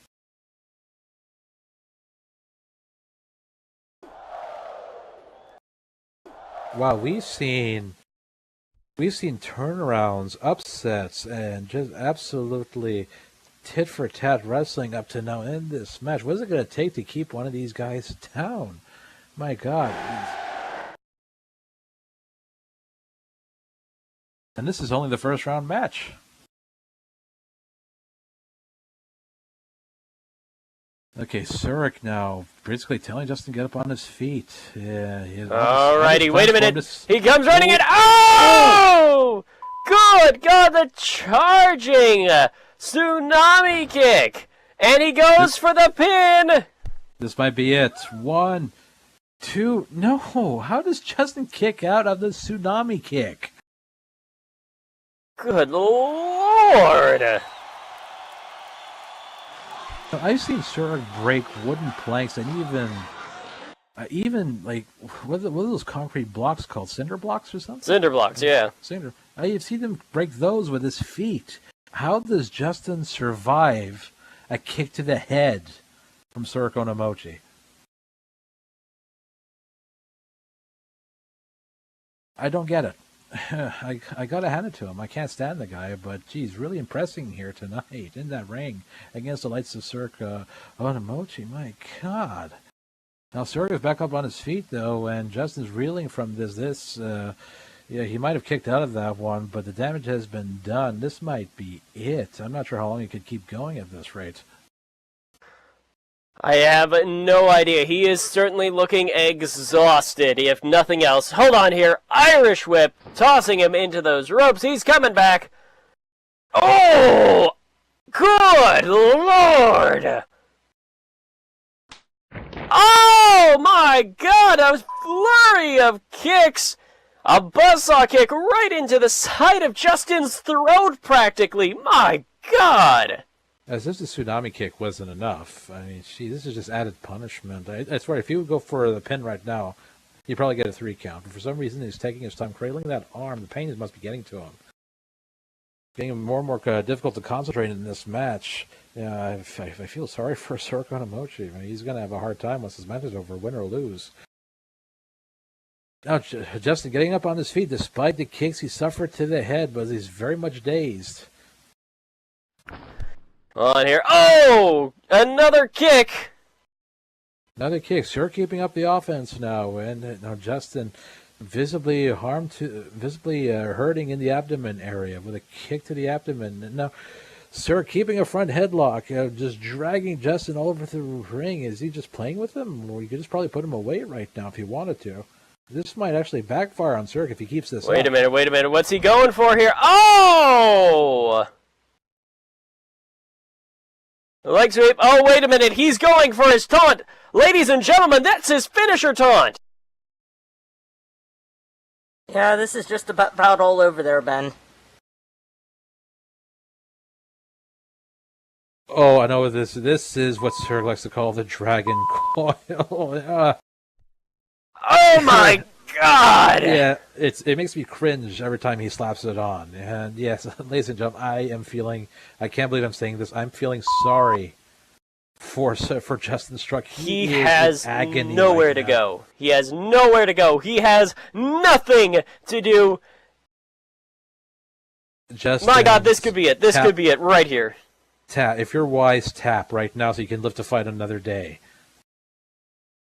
Wow, we've seen turnarounds, upsets, and just absolutely tit-for-tat wrestling up to now in this match. What is it going to take to keep one of these guys down? My God. And this is only the first round match. Okay, Zarrakan now basically telling Justin to get up on his feet. Yeah, alrighty, wait a minute. He comes running in. Oh! Good God, the charging tsunami kick. And he goes for the pin. This might be it. 1, 2. No, how does Justin kick out of the tsunami kick? Good Lord. I've seen Zarrakan break wooden planks and even like what are those concrete blocks called? Cinder blocks or something? Cinder blocks, yeah. Cinder. I've seen him break those with his feet. How does Justin survive a kick to the head from Zarrakan Omochi? I don't get it. I gotta hand it to him. I can't stand the guy, but geez, really impressing here tonight in that ring against the lights of Zarrakan Omochi. My God. Now Zarrakan's back up on his feet though, and Justin's reeling from this. Yeah, he might have kicked out of that one, but the damage has been done. This might be it. I'm not sure how long he could keep going at this rate. I have no idea. He is certainly looking exhausted, if nothing else. Hold on here. Irish whip, tossing him into those ropes. He's coming back. Oh! Good Lord! Oh my God! A flurry of kicks! A buzzsaw kick right into the side of Justin's throat, practically. My God! As if the tsunami kick wasn't enough. I mean, this is just added punishment. I swear, if he would go for the pin right now, he'd probably get a 3 count. But for some reason, he's taking his time cradling that arm. The pain must be getting to him. Getting more and more difficult to concentrate in this match. Yeah, I feel sorry for Zarrakan Omochi. I mean, he's going to have a hard time once this match is over, win or lose. Now, Justin getting up on his feet despite the kicks he suffered to the head, but he's very much dazed. On here. Oh! Another kick! Another kick. Sure, keeping up the offense now. And now Justin visibly hurting in the abdomen area with a kick to the abdomen. And now, Sir keeping a front headlock, just dragging Justin all over the ring. Is he just playing with him? Or you could just probably put him away right now if he wanted to. This might actually backfire on Sir if he keeps this up. Wait a minute. What's he going for here? Oh! Leg sweep. Oh, wait a minute. He's going for his taunt. Ladies and gentlemen, that's his finisher taunt. Yeah, this is just about all over there, Ben. Oh, I know what this is. This is what Sir likes to call the Dragon Coil. Oh my God! Yeah, it makes me cringe every time he slaps it on. And yes, ladies and gentlemen, I can't believe I'm saying this, I'm feeling sorry for Justin Struck. He has nowhere to go. He has nowhere to go. He has nothing to do. My God, this could be it. This could be it right here. Tap. If you're wise, tap right now so you can live to fight another day.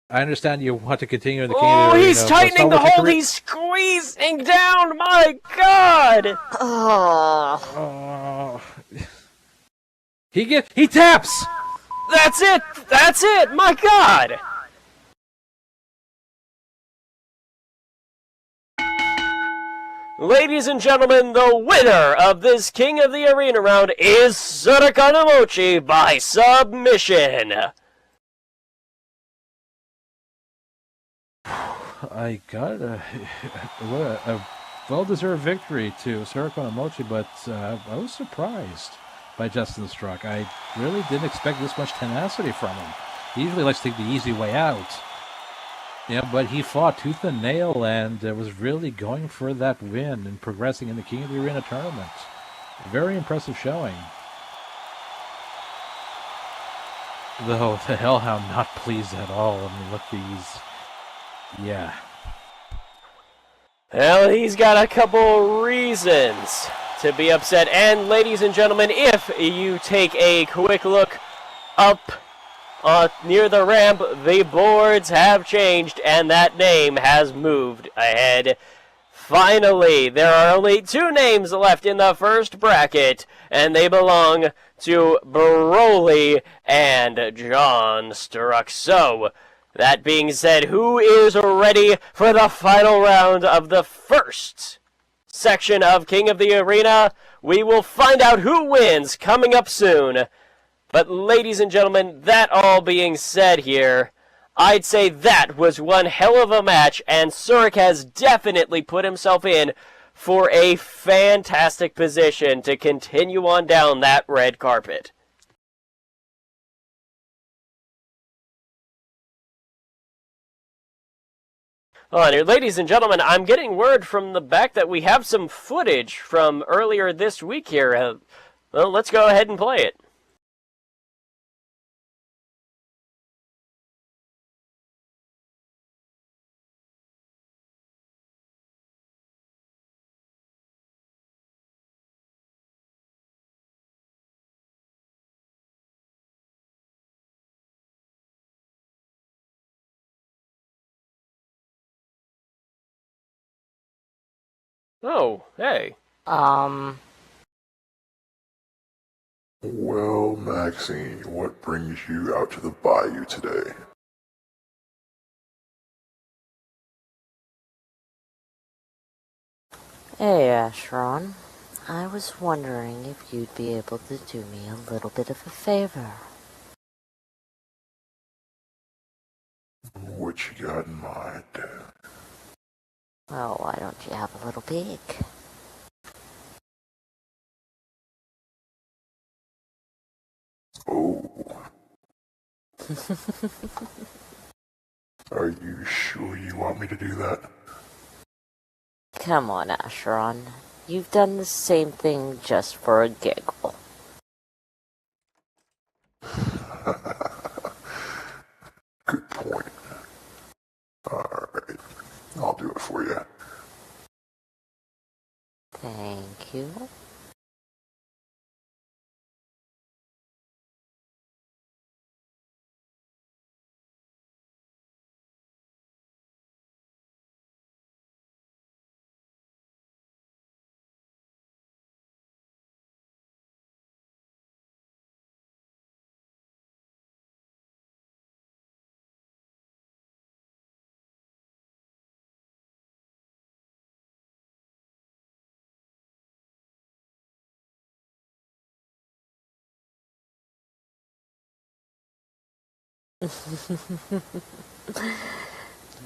I understand you want to continue in the King of the Arena. Oh, he's tightening the hold. He's squeezing down. My God. Oh. He taps. That's it. That's it. My God. Ladies and gentlemen, the winner of this King of the Arena round is Zarrakan Omochi by submission. I got a well-deserved victory to Zarrakan Omochi, but I was surprised by Justin Struck. I really didn't expect this much tenacity from him. He usually likes to take the easy way out. Yeah, but he fought tooth and nail and was really going for that win and progressing in the King of the Arena tournament. Very impressive showing. Though the Hellhound not pleased at all. I mean, look these. Yeah. Well, he's got a couple reasons to be upset. And ladies and gentlemen, if you take a quick look up near the ramp, the boards have changed and that name has moved ahead. Finally, there are only 2 names left in the first bracket, and they belong to Broly and John Struck. So, that being said, who is ready for the final round of the first section of King of the Arena? We will find out who wins coming up soon. But ladies and gentlemen, that all being said here, I'd say that was one hell of a match, and Zarrakan has definitely put himself in for a fantastic position to continue on down that red carpet. Ladies and gentlemen, I'm getting word from the back that we have some footage from earlier this week here. Well, let's go ahead and play it. Oh, hey. Well, Maxine, what brings you out to the bayou today? Hey, Ashron. I was wondering if you'd be able to do me a little bit of a favor. What you got in mind? Well, why don't you have a little peek? Oh. Are you sure you want me to do that? Come on, Ashron. You've done the same thing just for a giggle. Good point. Alright, I'll do it for you. Thank you.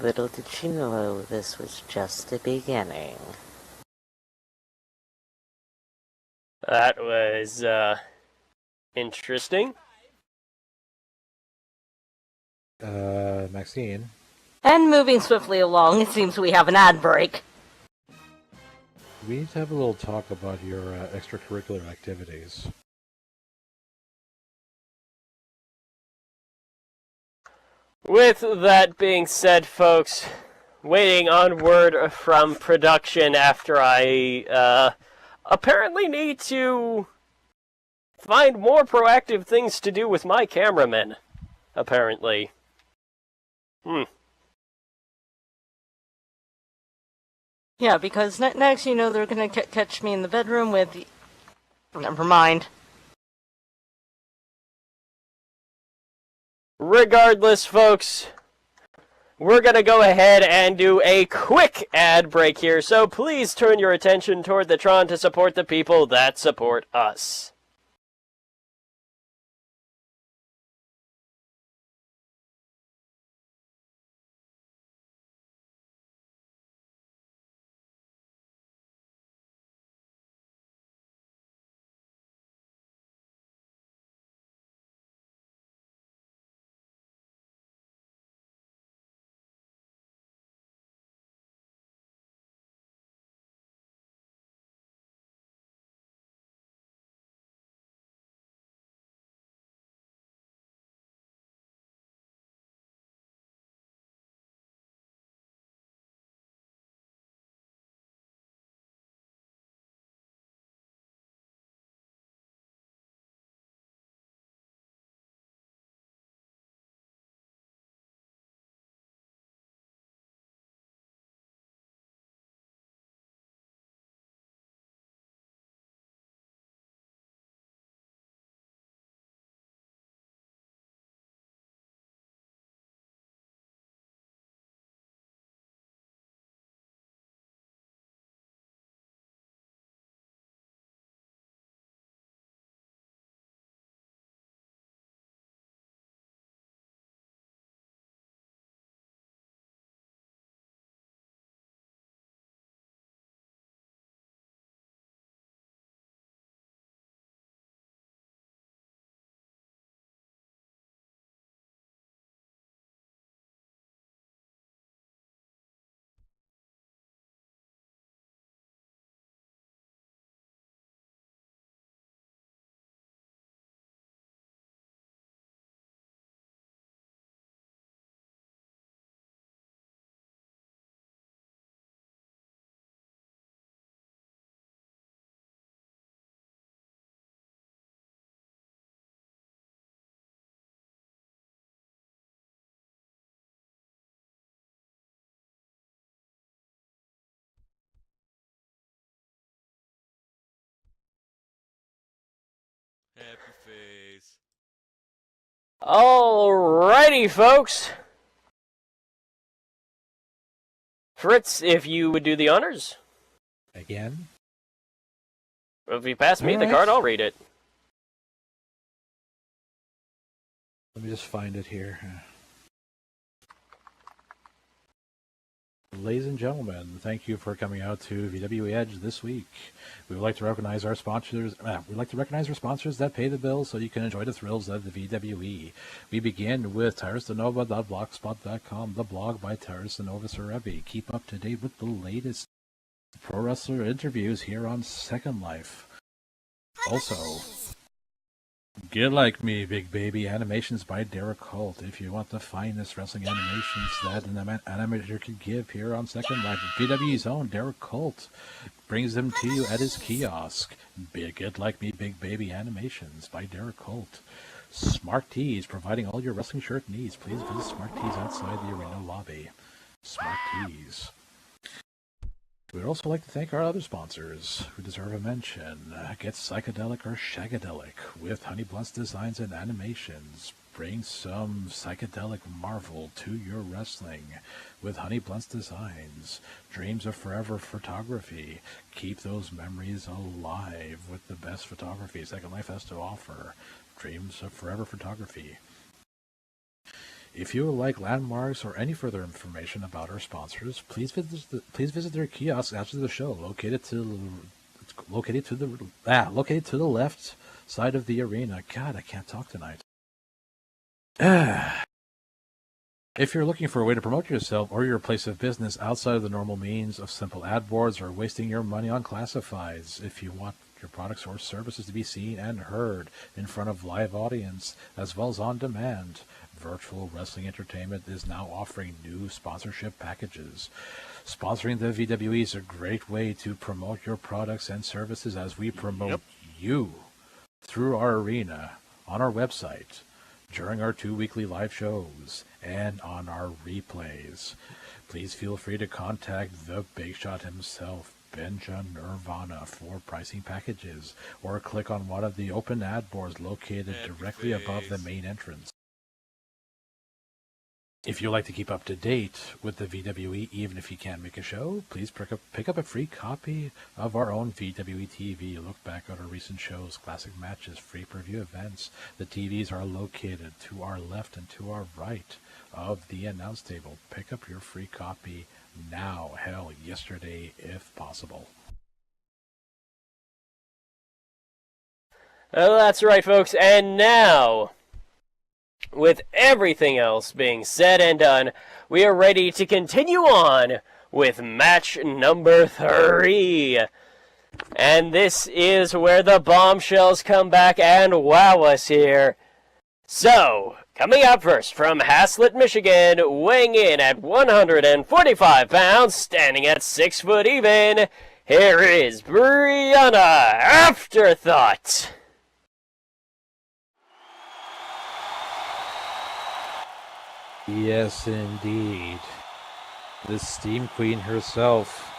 Little did you know this was just the beginning. That was, interesting. Maxine, And moving swiftly along, it seems we have an ad break. we need to have a little talk about your extracurricular activities. With that being said, folks, waiting on word from production after I, apparently need to find more proactive things to do with my cameramen, apparently. Yeah, because next, you know, they're gonna catch me in the bedroom with... Never mind. Regardless, folks, we're going to go ahead and do a quick ad break here, so please turn your attention toward the Tron to support the people that support us. Alrighty, folks. Fritz, if you would do the honors. Again? If you pass me All the right. card, I'll read it. Let me just find it here. Ladies and gentlemen, thank you for coming out to VWE Edge this week. We would like to recognize our sponsors. We'd like to recognize our sponsors that pay the bills so you can enjoy the thrills of the VWE. We begin with TyrusDeNova.blogspot.com, the blog by Tyrus Denova Serebi. Keep up to date with the latest pro wrestler interviews here on Second Life. Also, Get Like Me, Big Baby, animations by Derek Holt. If you want the finest wrestling animations that an animator could give here on Second Life, VW's own Derek Holt brings them to you at his kiosk. Get Like Me, Big Baby animations by Derek Holt. Smart Tees, providing all your wrestling shirt needs. Please visit Smart Tees outside the arena lobby. Smart Tees. We'd also like to thank our other sponsors who deserve a mention. Get Psychedelic or Shagadelic with Honey Blunt's designs and animations. Bring some psychedelic marvel to your wrestling with Honey Blunt's designs. Dreams of Forever Photography. Keep those memories alive with the best photography Second Life has to offer. Dreams of Forever Photography. If you would like landmarks or any further information about our sponsors, please visit their kiosks after the show, located to the left side of the arena. God, I can't talk tonight. If you're looking for a way to promote yourself or your place of business outside of the normal means of simple ad boards or wasting your money on classifieds, if you want your products or services to be seen and heard in front of live audience as well as on demand, Virtual Wrestling Entertainment is now offering new sponsorship packages. Sponsoring the VWE is a great way to promote your products and services as we promote you through our arena, on our website, during our 2 weekly live shows, and on our replays. Please feel free to contact the Big Shot himself, Benja Nirvana, for pricing packages, or click on one of the open ad boards located directly above the main entrance. If you'd like to keep up to date with the VWE, even if you can't make a show, please pick up a free copy of our own VWE TV. Look back at our recent shows, classic matches, free preview events. The TVs are located to our left and to our right of the announce table. Pick up your free copy now. Hell, yesterday if possible. Oh, that's right, folks. And now, with everything else being said and done, we are ready to continue on with match number 3. And this is where the bombshells come back and wow us here. So, coming up first from Haslett, Michigan, weighing in at 145 pounds, standing at 6 foot even, here is Brianna Afterthought. Yes, indeed. The Steam Queen herself.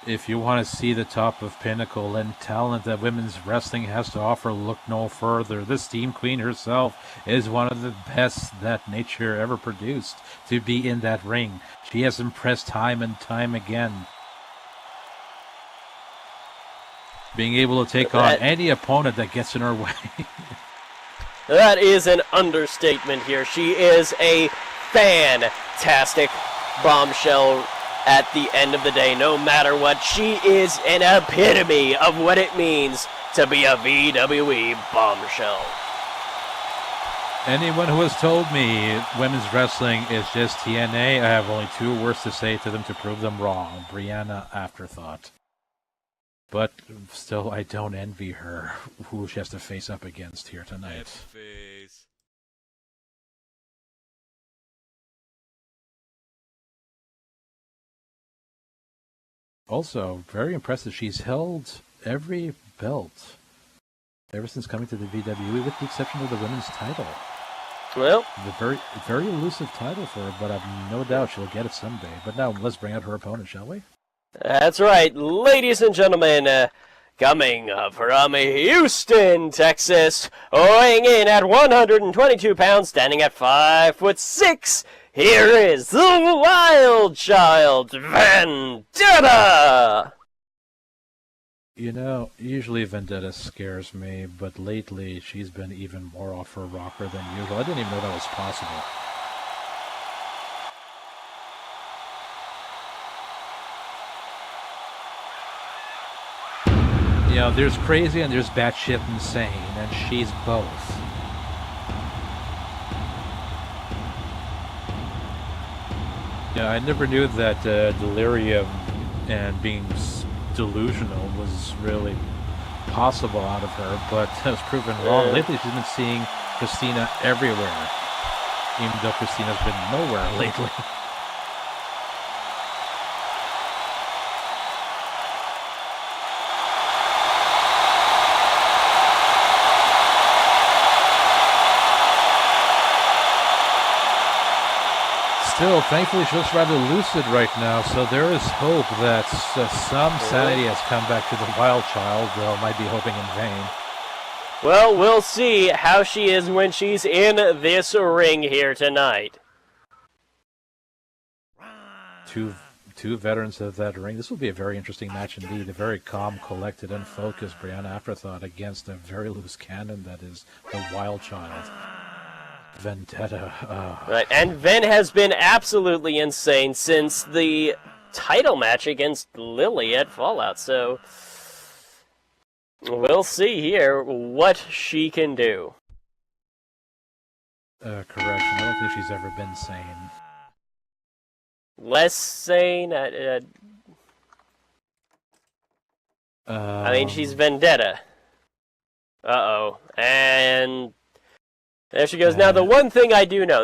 If you want to see the top of pinnacle and talent that women's wrestling has to offer, look no further. The Steam Queen herself is one of the best that nature ever produced to be in that ring. She has impressed time and time again, being able to take on any opponent that gets in her way. That is an understatement here. She is a fantastic bombshell at the end of the day. No matter what, she is an epitome of what it means to be a VWE bombshell. Anyone who has told me women's wrestling is just TNA, I have only 2 words to say to them to prove them wrong. Brianna Afterthought. But still, I don't envy her who she has to face up against here tonight. Also, very impressive. She's held every belt ever since coming to the VWE, with the exception of the women's title. Well, The very elusive title for her, but I've no doubt she'll get it someday. But now let's bring out her opponent, shall we? that's right, ladies and gentlemen. Coming from Houston, Texas, weighing in at 122 pounds, standing at 5'6", here is the Wild Child, Vendetta! You know, usually Vendetta scares me, but lately she's been even more off her rocker than usual. I didn't even know that was possible. You know, there's crazy and there's batshit insane, and she's both. Yeah, I never knew that delirium and being delusional was really possible out of her, but that was proven wrong. Lately, she's been seeing Christina everywhere, even though Christina's been nowhere lately. Still, thankfully, she looks rather lucid right now, so there is hope that some sanity has come back to the Wild Child, though might be hoping in vain. Well, we'll see how she is when she's in this ring here tonight. Two veterans of that ring. This will be a very interesting match indeed. A very calm, collected, and focused Brianna Afterthought against a very loose cannon that is the Wild Child. Vendetta. Right, and Ven has been absolutely insane since the title match against Lily at Fallout, so we'll see here what she can do. Correction, I don't think she's ever been sane. Less sane? I mean, she's Vendetta. Uh-oh. And there she goes. Now, the one thing I do know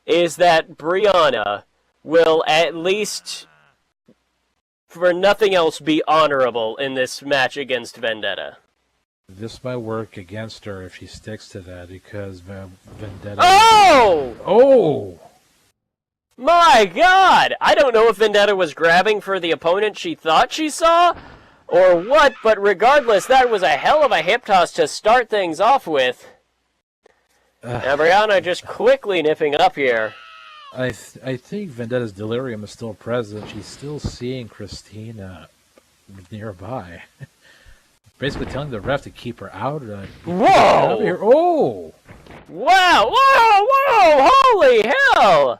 is that Brianna will at least, for nothing else, be honorable in this match against Vendetta. This might work against her if she sticks to that, because Vendetta... Oh! Oh! My God! I don't know if Vendetta was grabbing for the opponent she thought she saw, or what, but regardless, that was a hell of a hip toss to start things off with. Now, Brianna just quickly nipping up here. I think Vendetta's delirium is still present. She's still seeing Christina nearby. Basically telling the ref to keep her out. Whoa! Out of here. Oh! Wow! Whoa! Whoa! Holy hell!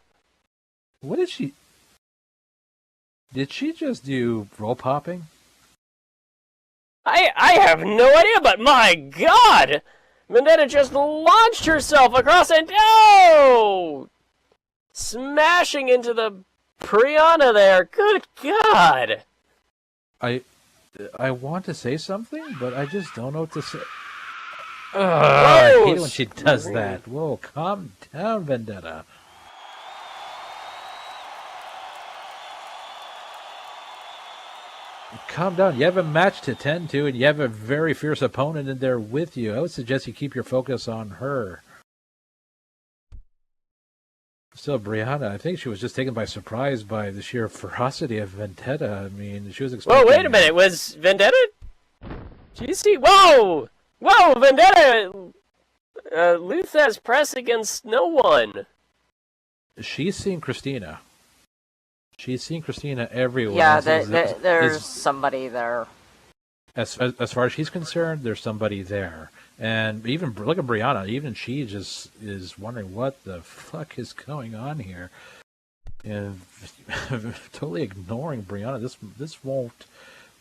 What did she... Did she just do rope hopping? I have no idea, but my God! Vendetta just launched herself across and oh! Smashing into the Brianna there. Good God! I want to say something, but I just don't know what to say. I hate it when she does that. Whoa, calm down, Vendetta. Calm down. You have a match to tend to, and you have a very fierce opponent in there with you. I would suggest you keep your focus on her. Still, Brianna, I think she was just taken by surprise by the sheer ferocity of Vendetta. I mean, she was expecting... Whoa, wait a minute. Was Vendetta... Did you see... Whoa! Whoa, Vendetta... Lutha's press against no one. She's seen Christina. She's seen Christina everywhere. Yeah, there's somebody there. As far as she's concerned, there's somebody there. And even, look at Brianna, even she just is wondering what the fuck is going on here. And totally ignoring Brianna. This won't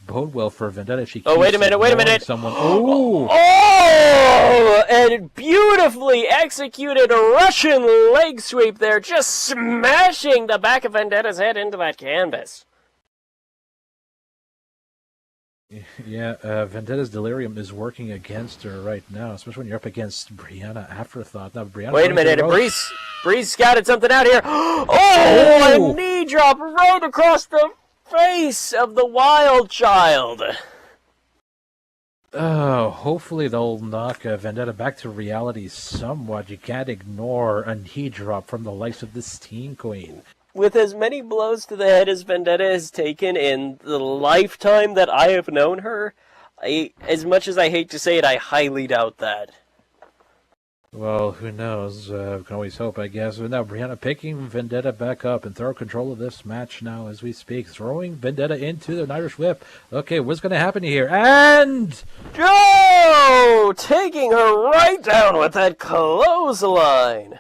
bode well for Vendetta. She keeps wait a minute. Someone. Oh! Oh! And beautifully executed Russian leg sweep there, just smashing the back of Vendetta's head into that canvas. Yeah, Vendetta's delirium is working against her right now, especially when you're up against Brianna Afterthought. Now, Brianna. Wait a minute, Breeze scouted something out here. Oh! A knee drop right across the face of the Wild Child. Hopefully they'll knock Vendetta back to reality somewhat. You can't ignore a knee drop from the likes of the Steam Queen. With as many blows to the head as Vendetta has taken in the lifetime that I have known her, as much as I hate to say it, I highly doubt that. Well, who knows? We can always hope, I guess. But now Brianna picking Vendetta back up and thorough control of this match now as we speak. Throwing Vendetta into an Irish whip. Okay, what's going to happen here? And... Joe! Taking her right down with that clothesline.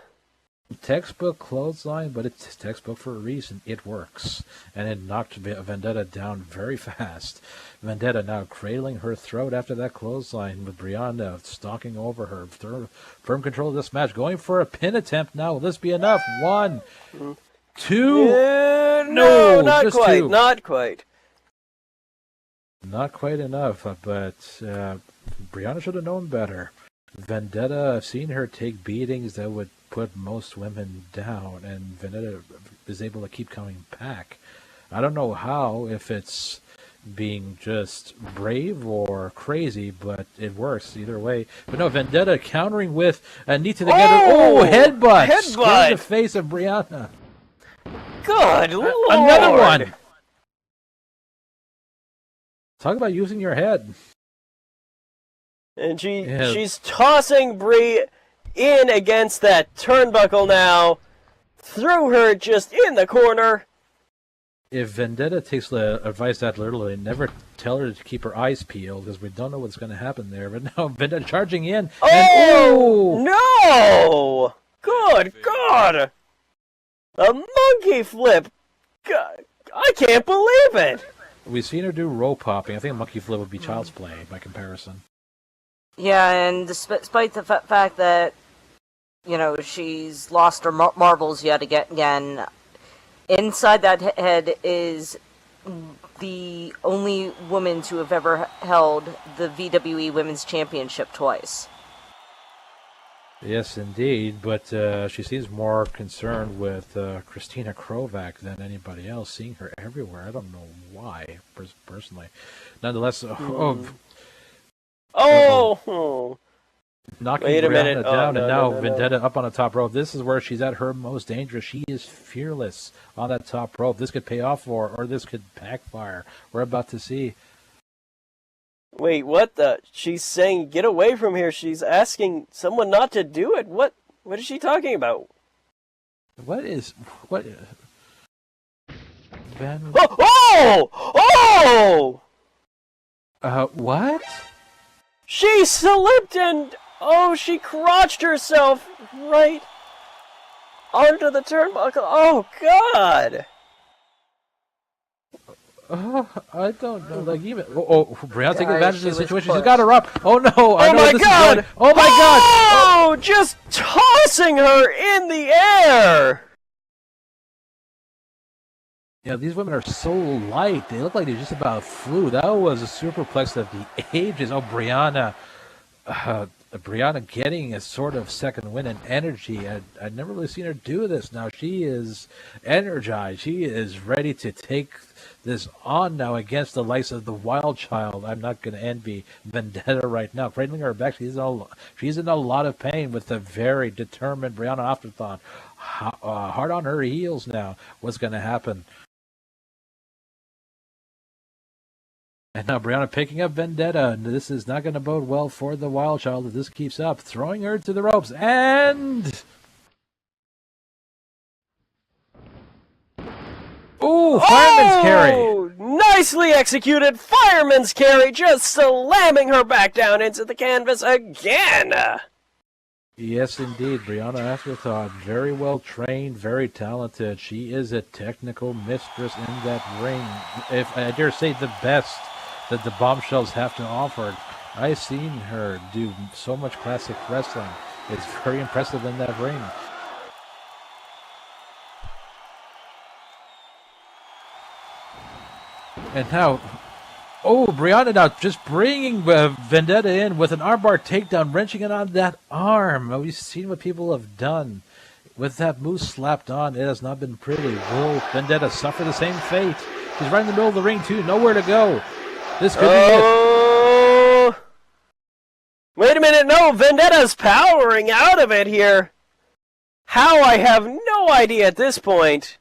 Textbook clothesline, but it's textbook for a reason. It works. And it knocked Vendetta down very fast. Vendetta now cradling her throat after that clothesline with Brianna stalking over her. Firm control of this match. Going for a pin attempt now. Will this be enough? 1, 2. No, not quite. Two. Not quite. Not quite enough, but Brianna should have known better. Vendetta, I've seen her take beatings that would put most women down, and Vendetta is able to keep coming back. I don't know how, if it's being just brave or crazy, but it works either way. But no, Vendetta countering with a knee to the together. Oh, headbutt! Square in the face of Brianna. Good Lord! Another one! Talk about using your head. And she's tossing Brie in against that turnbuckle now. Threw her just in the corner. If Vendetta takes the advice that literally, never tell her to keep her eyes peeled, because we don't know what's going to happen there. But now Vendetta charging in. No! Good God! A monkey flip! God, I can't believe it! We've seen her do rope hopping. I think a monkey flip would be child's play by comparison. Yeah, and despite the fact that, she's lost her marbles yet again, inside that head is the only woman to have ever held the VWE Women's Championship twice. Yes, indeed, but she seems more concerned with Christina Krovac than anybody else, seeing her everywhere. I don't know why, personally. Nonetheless, knocking Brianna down, and now Vendetta up on the top rope. This is where she's at her most dangerous. She is fearless on that top rope. This could pay off for her, or this could backfire. We're about to see. Wait, what the? She's saying, get away from here. She's asking someone not to do it. What is she talking about? What? Ben... What? She slipped and, she crotched herself right onto the turnbuckle. Oh, God! I don't know. Like even Brianna taking advantage of the situation. She's got her up. Oh no! I know my God! Oh my God! Oh, just tossing her in the air. Yeah, these women are so light. They look like they just about flew. That was a superplex of the ages. Oh, Brianna getting a sort of second wind and energy. I'd never really seen her do this. Now she is energized. She is ready to take this on now against the likes of the Wild Child. I'm not going to envy Vendetta right now. Cradling her back, she's in a lot of pain with the very determined Brianna Afterthought. Hard on her heels now. What's going to happen? And now Brianna picking up Vendetta. And this is not going to bode well for the Wild Child if this keeps up. Throwing her to the ropes. And... Ooh, fireman's carry. Nicely executed fireman's carry. Just slamming her back down into the canvas again. Yes, indeed. Brianna Afterthought, very well trained, very talented. She is a technical mistress in that ring. If I dare say, the best that the Bombshells have to offer. I've seen her do so much classic wrestling. It's very impressive in that ring. And now, Brianna now just bringing Vendetta in with an armbar takedown, wrenching it on that arm. We've seen what people have done. With that moose slapped on, it has not been pretty. Will Vendetta suffer the same fate? She's right in the middle of the ring, too. Nowhere to go. This could be it. Wait a minute, no, Vendetta's powering out of it here. How, I have no idea at this point.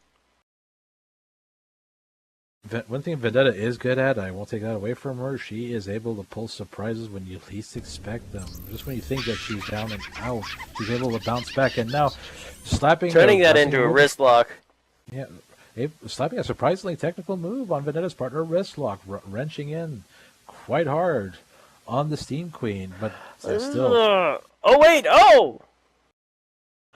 One thing Vendetta is good at, I won't take that away from her, she is able to pull surprises when you least expect them. Just when you think that she's down and out, she's able to bounce back. And now, slapping... Turning that into a wrist lock. Yeah, slapping a surprisingly technical move on Vendetta's partner, wrist lock, wrenching in quite hard on the Steam Queen, but still... Oh, wait, oh!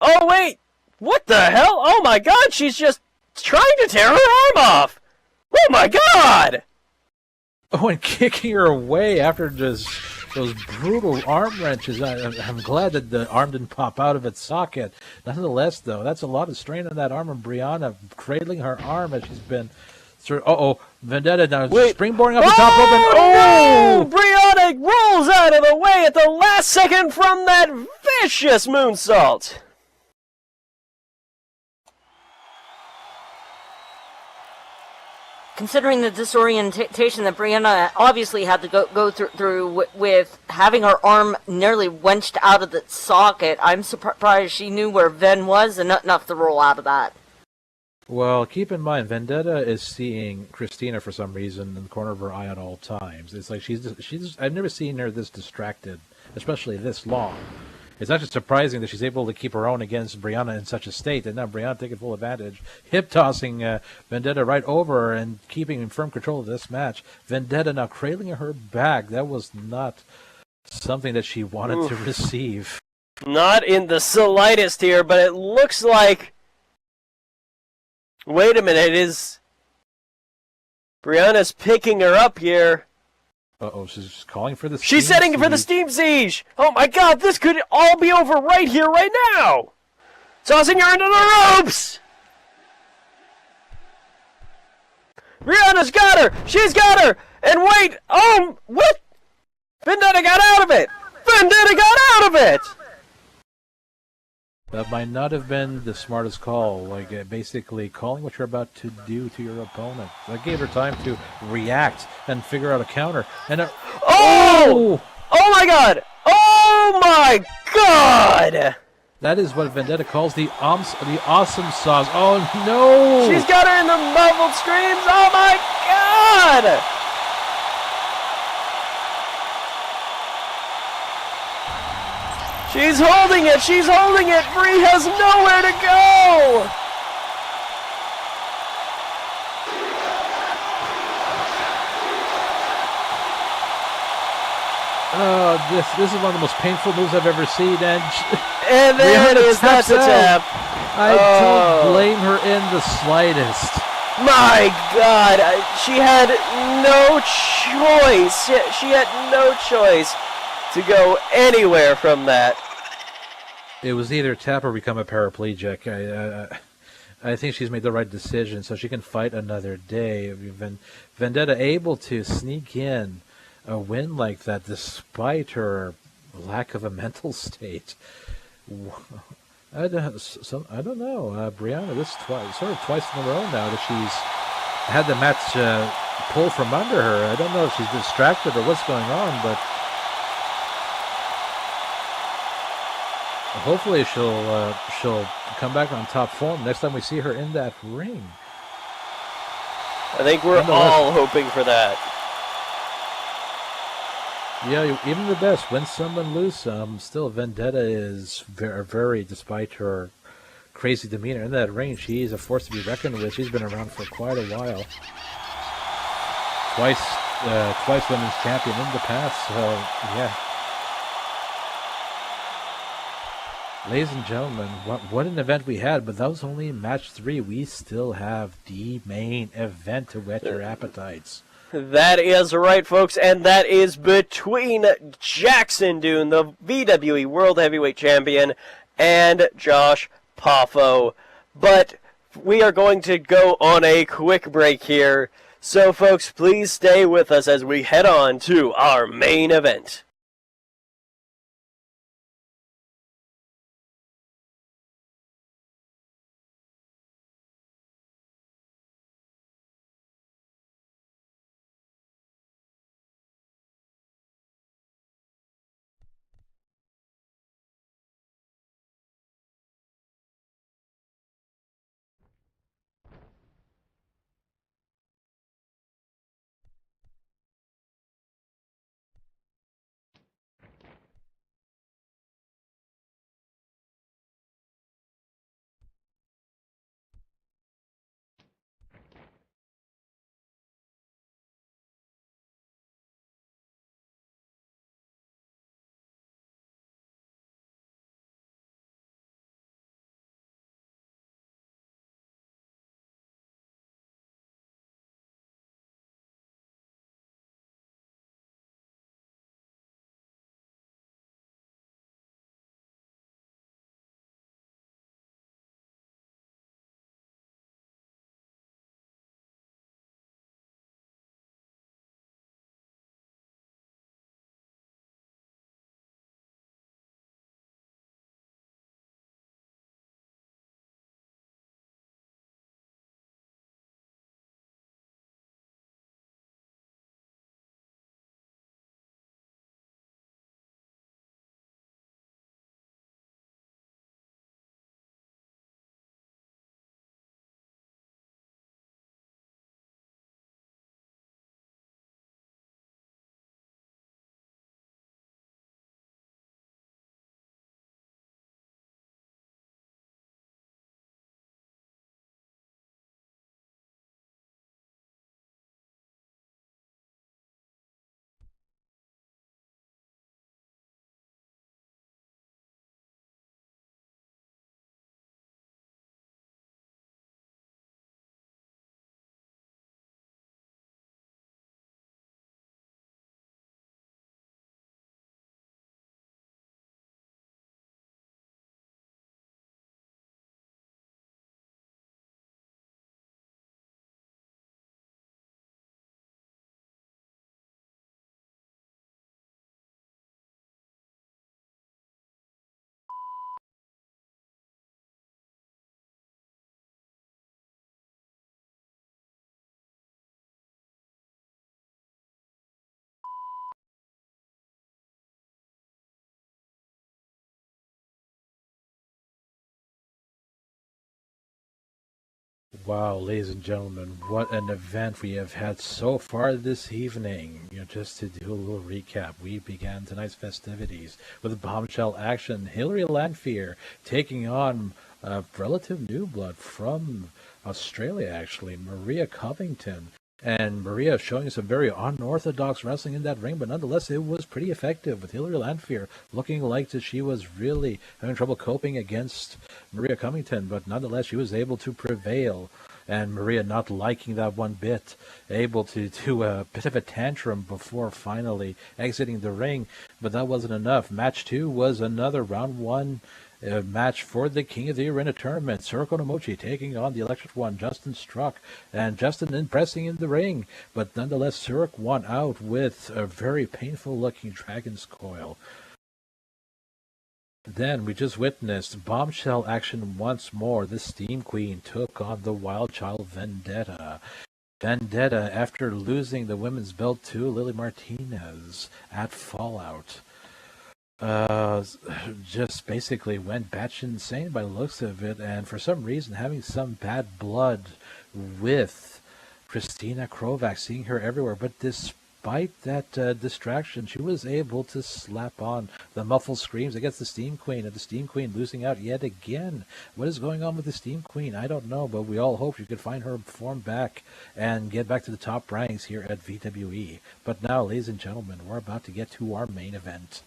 Oh, wait! What the hell? Oh my god, she's just trying to tear her arm off! Oh my god! Oh, and kicking her away after just those brutal arm wrenches. I'm glad that the arm didn't pop out of its socket. Nonetheless, though, that's a lot of strain on that arm, and Brianna cradling her arm as she's been... Vendetta now springboarding up the top rope, and no! Brianna rolls out of the way at the last second from that vicious moonsault! Considering the disorientation that Brianna obviously had to go through with having her arm nearly wrenched out of the socket, I'm surprised she knew where Ven was and not enough to roll out of that. Well, keep in mind, Vendetta is seeing Christina for some reason in the corner of her eye at all times. It's like she's I've never seen her this distracted, especially this long. It's actually surprising that she's able to keep her own against Brianna in such a state, and now Brianna taking full advantage, hip-tossing Vendetta right over her and keeping in firm control of this match. Vendetta now cradling her back. That was not something that she wanted to receive. Not in the slightest here, but it looks like... Wait a minute, Brianna's picking her up here. Uh-oh, she's calling for the steam She's setting for the steam siege! Oh my god, this could all be over right here, right now! Tossing her into the ropes! Brianna's got her! She's got her! And wait! Oh, what? Vendetta got out of it! Vendetta got out of it! That might not have been the smartest call, basically calling what you're about to do to your opponent. That gave her time to react and figure out a counter. And Oh my god! Oh my god! That is what Vendetta calls the awesome sauce. Oh no! She's got her in the muffled screams! Oh my god! She's holding it! She's holding it! Bree has nowhere to go! This is one of the most painful moves I've ever seen, and there it is, that's a tap. I don't blame her in the slightest. My God, she had no choice. She had no choice to go anywhere from that. It was either tap or become a paraplegic. I think she's made the right decision, so she can fight another day. Vendetta able to sneak in a win like that despite her lack of a mental state. I don't know. Brianna, this sort of twice in a row now that she's had the match pulled from under her. I don't know if she's distracted or what's going on, but hopefully she'll come back on top form next time we see her in that ring. I think we're all hoping for that. Yeah, even the best win some and lose some. Still, Vendetta is very, despite her crazy demeanor in that ring, she's a force to be reckoned with. She's been around for quite a while. Twice women's champion in the past. So yeah. Ladies and gentlemen, what an event we had, but that was only match 3. We still have the main event to whet your appetites. That is right, folks, and that is between Jackson Dune, the VWE World Heavyweight Champion, and Josh Poffo. But we are going to go on a quick break here, so folks, please stay with us as we head on to our main event. Wow, ladies and gentlemen, what an event we have had so far this evening. Just to do a little recap, we began tonight's festivities with bombshell action. Hilary Lanphier taking on a relative new blood from Australia, actually, Maria Covington. And Maria showing some very unorthodox wrestling in that ring, but nonetheless, it was pretty effective, with Hilary Lanphier looking like that she was really having trouble coping against Maria Covington, but nonetheless, she was able to prevail. And Maria not liking that one bit, able to do a bit of a tantrum before finally exiting the ring, but that wasn't enough. Match 2 was another round 1 match for the King of the Arena tournament. Circo Nomochi taking on the electric one, Justin Struck, and Justin impressing in the ring, but nonetheless Zurich won out with a very painful looking Dragon's Coil. Then we just witnessed bombshell action once more. The Steam Queen took on the Wild Child Vendetta. Vendetta, after losing the women's belt to Lily Martinez at Fallout, just basically went batshit insane by the looks of it, and for some reason having some bad blood with Christina Krovac, seeing her everywhere. But despite that distraction, she was able to slap on the muffled screams against the Steam Queen, and the Steam Queen losing out yet again. What is going on with the Steam Queen? I don't know, but we all hope she could find her form back and get back to the top ranks here at VWE. But now, ladies and gentlemen, we're about to get to our main event.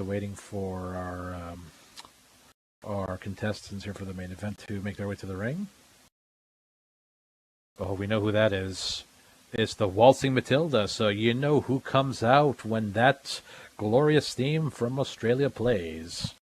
Waiting for our contestants here for the main event to make their way to the ring. Oh, we know who that is. It's the Waltzing Matilda, so you know who comes out when that glorious theme from Australia plays.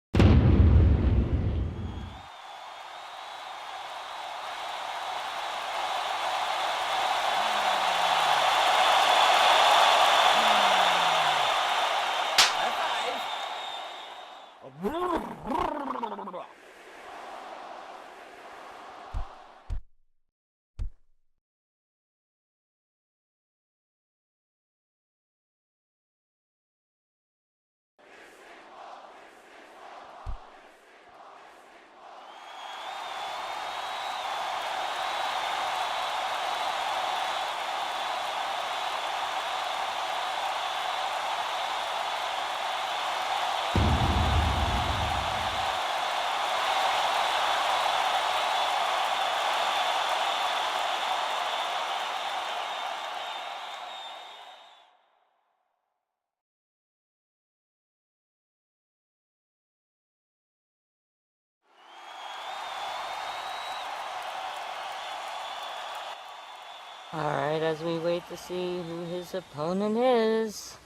Alright, as we wait to see who his opponent is.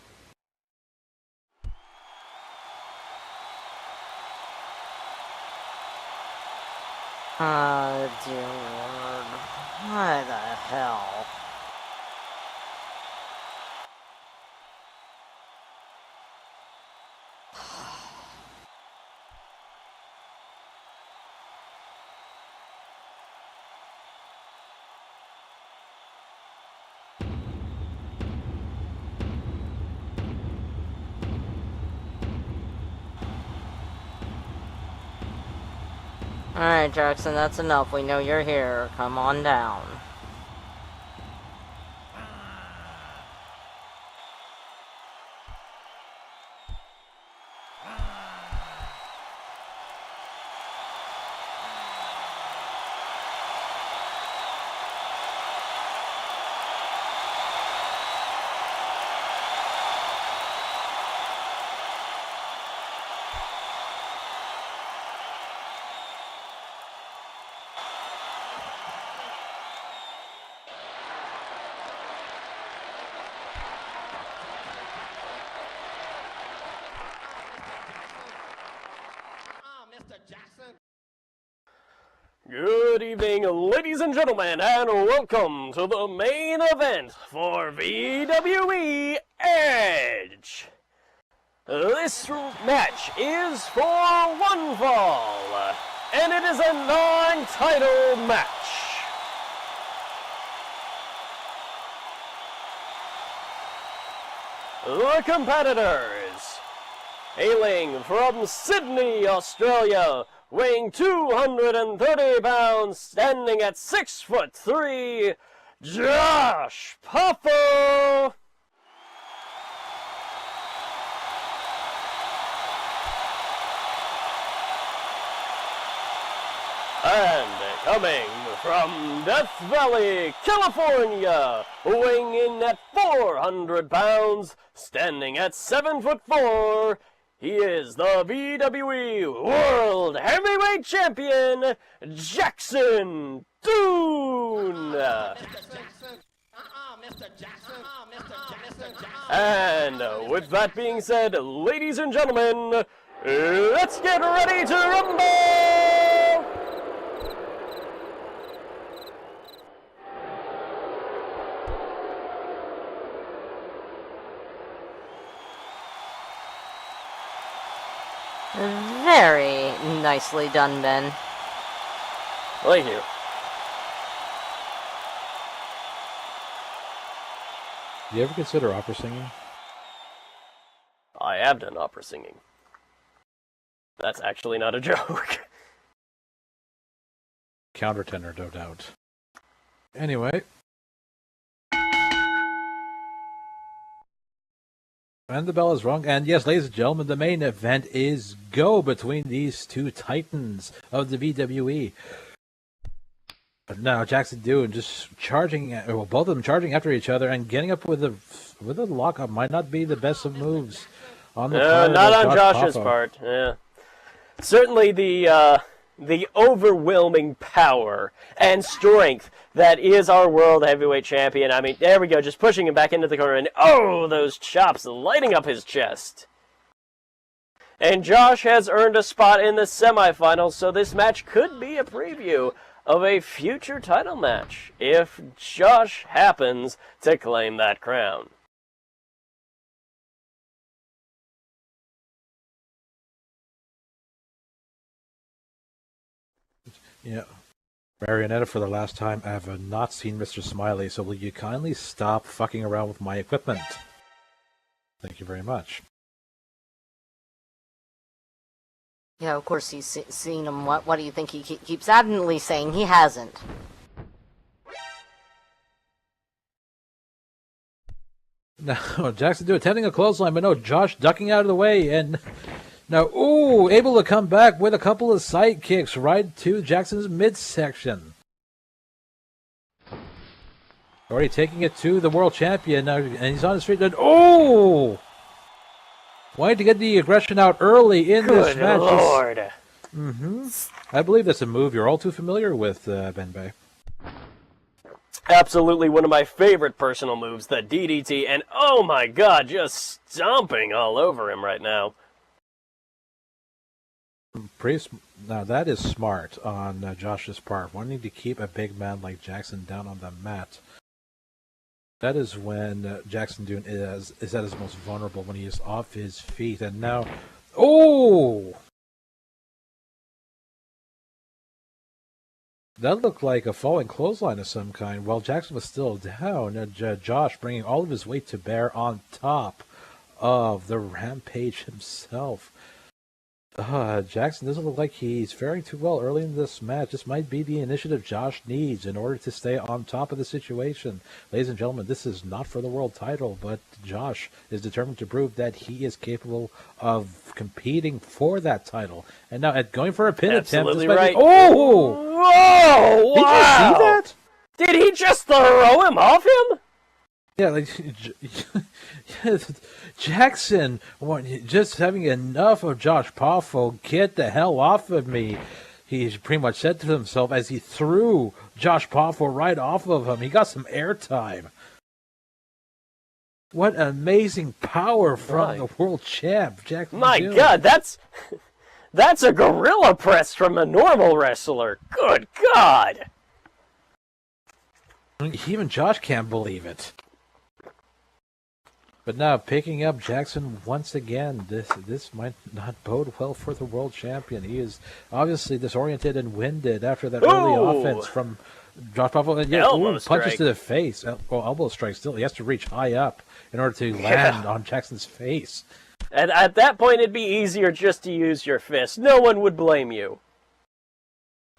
Oh, dear Lord. Why the hell? Alright, Jackson, that's enough. We know you're here. Come on down. Good evening, ladies and gentlemen, and welcome to the main event for VWE Edge. This match is for one fall, and it is a non-title match. The competitors, hailing from Sydney, Australia, weighing 230 pounds, standing at 6'3", Josh Poffo. And coming from Death Valley, California, weighing in at 400 pounds, standing at 7'4", he is the VWE World Heavyweight Champion, Jackson Dune. And with that being said, ladies and gentlemen, let's get ready to rumble! Very nicely done, Ben. Thank you. Do you ever consider opera singing? I have done opera singing. That's actually not a joke. Countertenor, no doubt. Anyway. And the bell is rung. And yes, ladies and gentlemen, the main event is go between these two titans of the VWE. But now Jackson Dune just charging, well, both of them charging after each other and getting up with a lockup might not be the best of moves on the part not of on Josh's part. Yeah, certainly the overwhelming power and strength that is our World Heavyweight Champion. I mean, there we go, just pushing him back into the corner, and oh, those chops lighting up his chest. And Josh has earned a spot in the semifinals, so this match could be a preview of a future title match if Josh happens to claim that crown. Yeah. Marionetta, for the last time, I have not seen Mr. Smiley, so will you kindly stop fucking around with my equipment? Thank you very much. Yeah, of course he's seen him. What do you think he keeps adamantly saying he hasn't? Now, Jackson Dune attempting a clothesline, but no, Josh ducking out of the way, and now, ooh, able to come back with a couple of side kicks right to Jackson's midsection. Already taking it to the world champion now, and he's on his feet. And oh, wanting to get the aggression out early in this match. Good Lord. I believe that's a move you're all too familiar with, Ben Bay. Absolutely one of my favorite personal moves, the DDT, and oh my god, just stomping all over him right now. Now that is smart on Josh's part, wanting to keep a big man like Jackson down on the mat. That is when Jackson Dune is at his most vulnerable, when he is off his feet. And now, oh! That looked like a falling clothesline of some kind. While Jackson was still down, Josh bringing all of his weight to bear on top of the Rampage himself. Jackson doesn't look like he's faring too well early in this match. This might be the initiative Josh needs in order to stay on top of the situation. Ladies and gentlemen, this is not for the world title, but Josh is determined to prove that he is capable of competing for that title. And now, going for a pin Absolutely attempt. Right. Oh! Whoa! Wow! Did you see that? Did he just throw him off him? Yeah, like Jackson, just having enough of Josh Poffo. Get the hell off of me. He pretty much said to himself as he threw Josh Poffo right off of him. He got some airtime. What amazing power from the world champ, Jackson. My Dune. God, that's a gorilla press from a normal wrestler. Good God. Even Josh can't believe it. But now picking up Jackson once again, this might not bode well for the world champion. He is obviously disoriented and winded after that early offense from Josh Buffalo. And yet, punches strike to the face. Well, elbow strike still. He has to reach high up in order to land on Jackson's face. And at that point, it'd be easier just to use your fist. No one would blame you.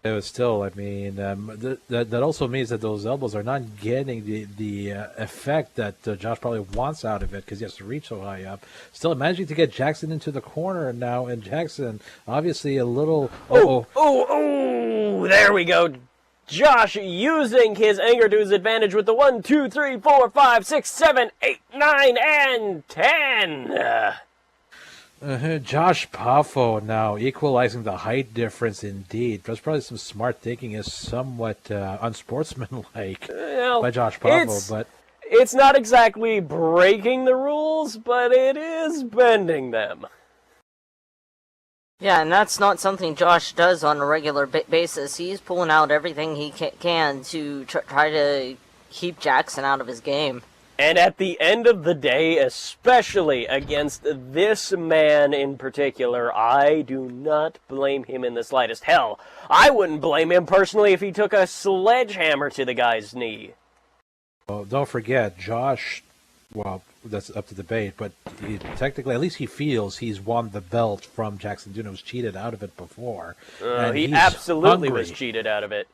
It was still, I mean, that also means that those elbows are not getting the effect that Josh probably wants out of it because he has to reach so high up. Still managing to get Jackson into the corner now, and Jackson obviously a little... Oh, there we go. Josh using his anger to his advantage with the 1, 2, 3, 4, 5, 6, 7, 8, 9, and 10. Josh Poffo now equalizing the height difference indeed. There's probably some smart thinking is somewhat unsportsmanlike by Josh Poffo, but it's not exactly breaking the rules, but it is bending them. Yeah, and that's not something Josh does on a regular basis. He's pulling out everything he can to try to keep Jackson out of his game. And at the end of the day, especially against this man in particular, I do not blame him in the slightest. Hell, I wouldn't blame him personally if he took a sledgehammer to the guy's knee. Well, don't forget, Josh, well, that's up to debate, but technically, at least he feels he's won the belt from Jackson Dune. Was cheated out of it before. He absolutely was cheated out of it.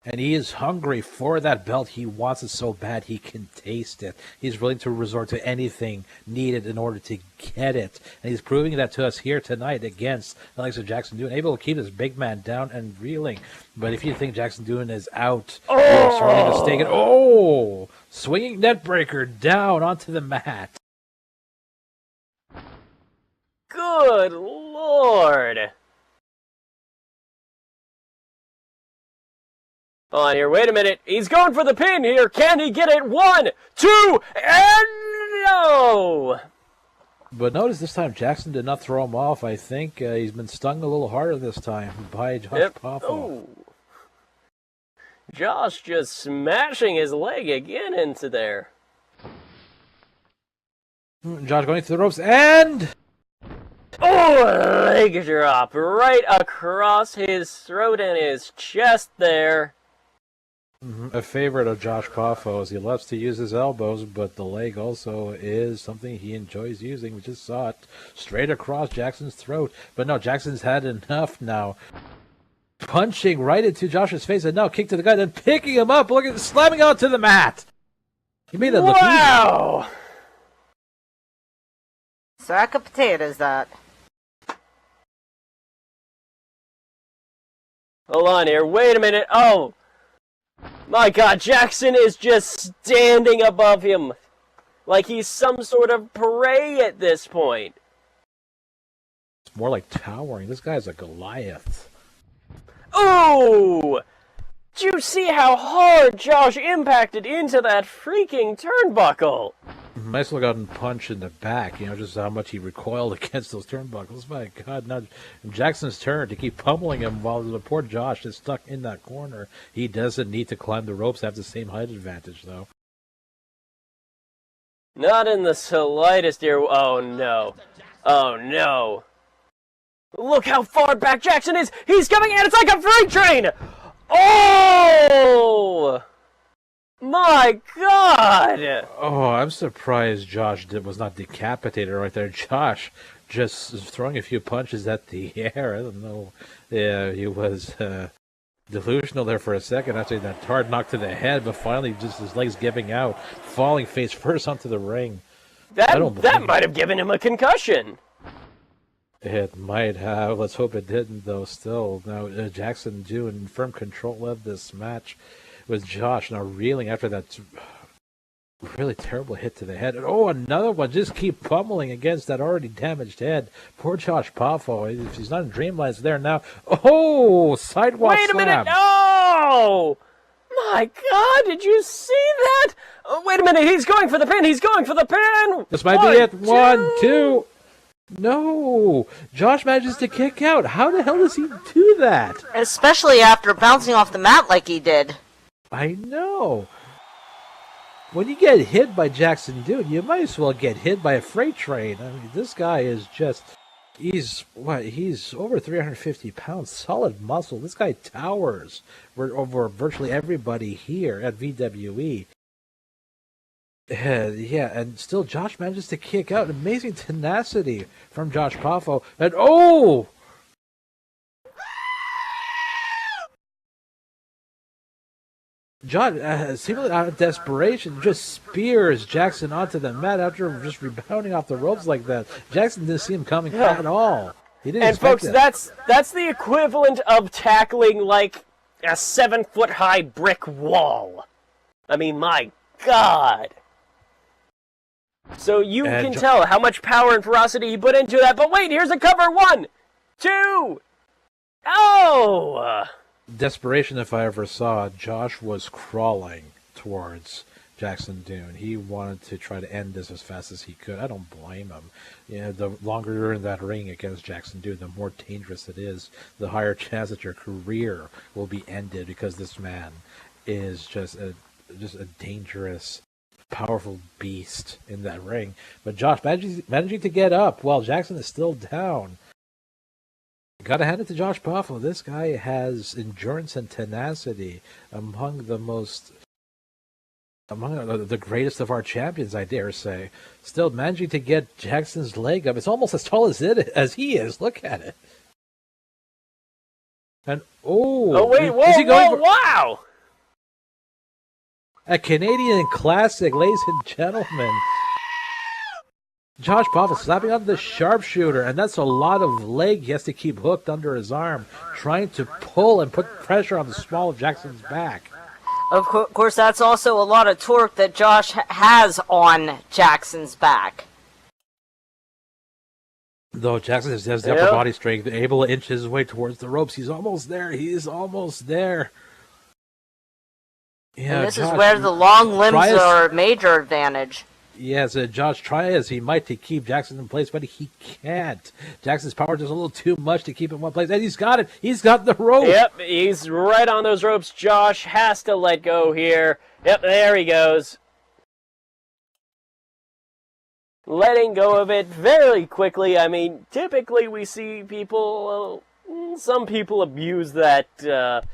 And he is hungry for that belt. He wants it so bad he can taste it. He's willing to resort to anything needed in order to get it. And he's proving that to us here tonight against the likes of Jackson Dune, able to keep this big man down and reeling. But if you think Jackson Dune is out, you're sorely mistaken. Oh! Swinging net breaker down onto the mat. Good Lord! Hold on here, wait a minute. He's going for the pin here. Can he get it? 1, 2, and no! But notice this time Jackson did not throw him off. I think he's been stung a little harder this time by Josh Poffo. Oh. Josh just smashing his leg again into there. Josh going to the ropes and... Oh, leg drop right across his throat and his chest there. A favorite of Josh Poffo. He loves to use his elbows, but the leg also is something he enjoys using. We just saw it straight across Jackson's throat. But no, Jackson's had enough now. Punching right into Josh's face, and now kick to the gut, and picking him up, look at slamming onto the mat. He made that look easy. Wow! Sack of potatoes, that. Hold on here, wait a minute. Oh! My God, Jackson is just standing above him like he's some sort of prey at this point. It's more like towering. This guy's a Goliath. Ooh! Did you see how hard Josh impacted into that freaking turnbuckle? Nice looking punch in the back, just how much he recoiled against those turnbuckles. My God, now Jackson's turn to keep pummeling him while the poor Josh is stuck in that corner. He doesn't need to climb the ropes to have the same height advantage, though. Not in the slightest here. Oh, no. Oh, no. Look how far back Jackson is! He's coming in! It's like a freight train! Oh! My God! Oh, I'm surprised Josh was not decapitated right there. Josh just throwing a few punches at the air. I don't know. Yeah, he was delusional there for a second after that hard knock to the head, but finally just his legs giving out, falling face first onto the ring. That might have given him a concussion. It might have. Let's hope it didn't, though. Still, now Jackson Dune firm control of this match with Josh now reeling after that really terrible hit to the head. Oh, another one. Just keep pummeling against that already damaged head. Poor Josh Poffo. If he's not in Dreamlands there now. Oh, sidewalk Wait a slam. minute. No! My God, did you see that? Oh, wait a minute. He's going for the pin. He's going for the pin. This might be it. 1, 2. No! Josh manages to kick out. How the hell does he do that? Especially after bouncing off the mat like he did. I know. when you get hit by Jackson Dude, you might as well get hit by a freight train. I mean, this guy is just, he's over 350 pounds, solid muscle. This guy towers over virtually everybody here at VWE. Yeah, and still Josh manages to kick out. Amazing tenacity from Josh Poffo. And oh! John, seemingly out of desperation, just spears Jackson onto the mat after just rebounding off the ropes like that. Jackson didn't see him coming at all. He didn't And expect folks, it. that's the equivalent of tackling like a 7-foot-high brick wall. I mean, my God. So you can tell how much power and ferocity he put into that. But wait, here's a cover. 1, 2. Oh! Desperation, if I ever saw. Josh was crawling towards Jackson Dune. He wanted to try to end this as fast as he could. I don't blame him. You know, the longer you're in that ring against Jackson Dune, the more dangerous it is. The higher chance that your career will be ended, because this man is just a dangerous, powerful beast in that ring. But Josh managing to get up while Jackson is still down. Gotta hand it to Josh Poffo. This guy has endurance and tenacity among the greatest of our champions, I dare say. Still managing to get Jackson's leg up. It's almost as tall as he is. Look at it. And Wow! A Canadian classic, ladies and gentlemen. Josh Poffo slapping on the sharpshooter, and that's a lot of leg he has to keep hooked under his arm, trying to pull and put pressure on the small of Jackson's back. Of course, that's also a lot of torque that Josh has on Jackson's back. Though Jackson has the upper body strength, able to inch his way towards the ropes. He's almost there. He is almost there. Yeah, and this is where the long limbs are a major advantage. Yes, Josh, try as he might to keep Jackson in place, but he can't. Jackson's power is a little too much to keep him in one place, and he's got it. He's got the rope. Yep, he's right on those ropes. Josh has to let go here. Yep, there he goes. Letting go of it very quickly. I mean, typically we see people, some people abuse that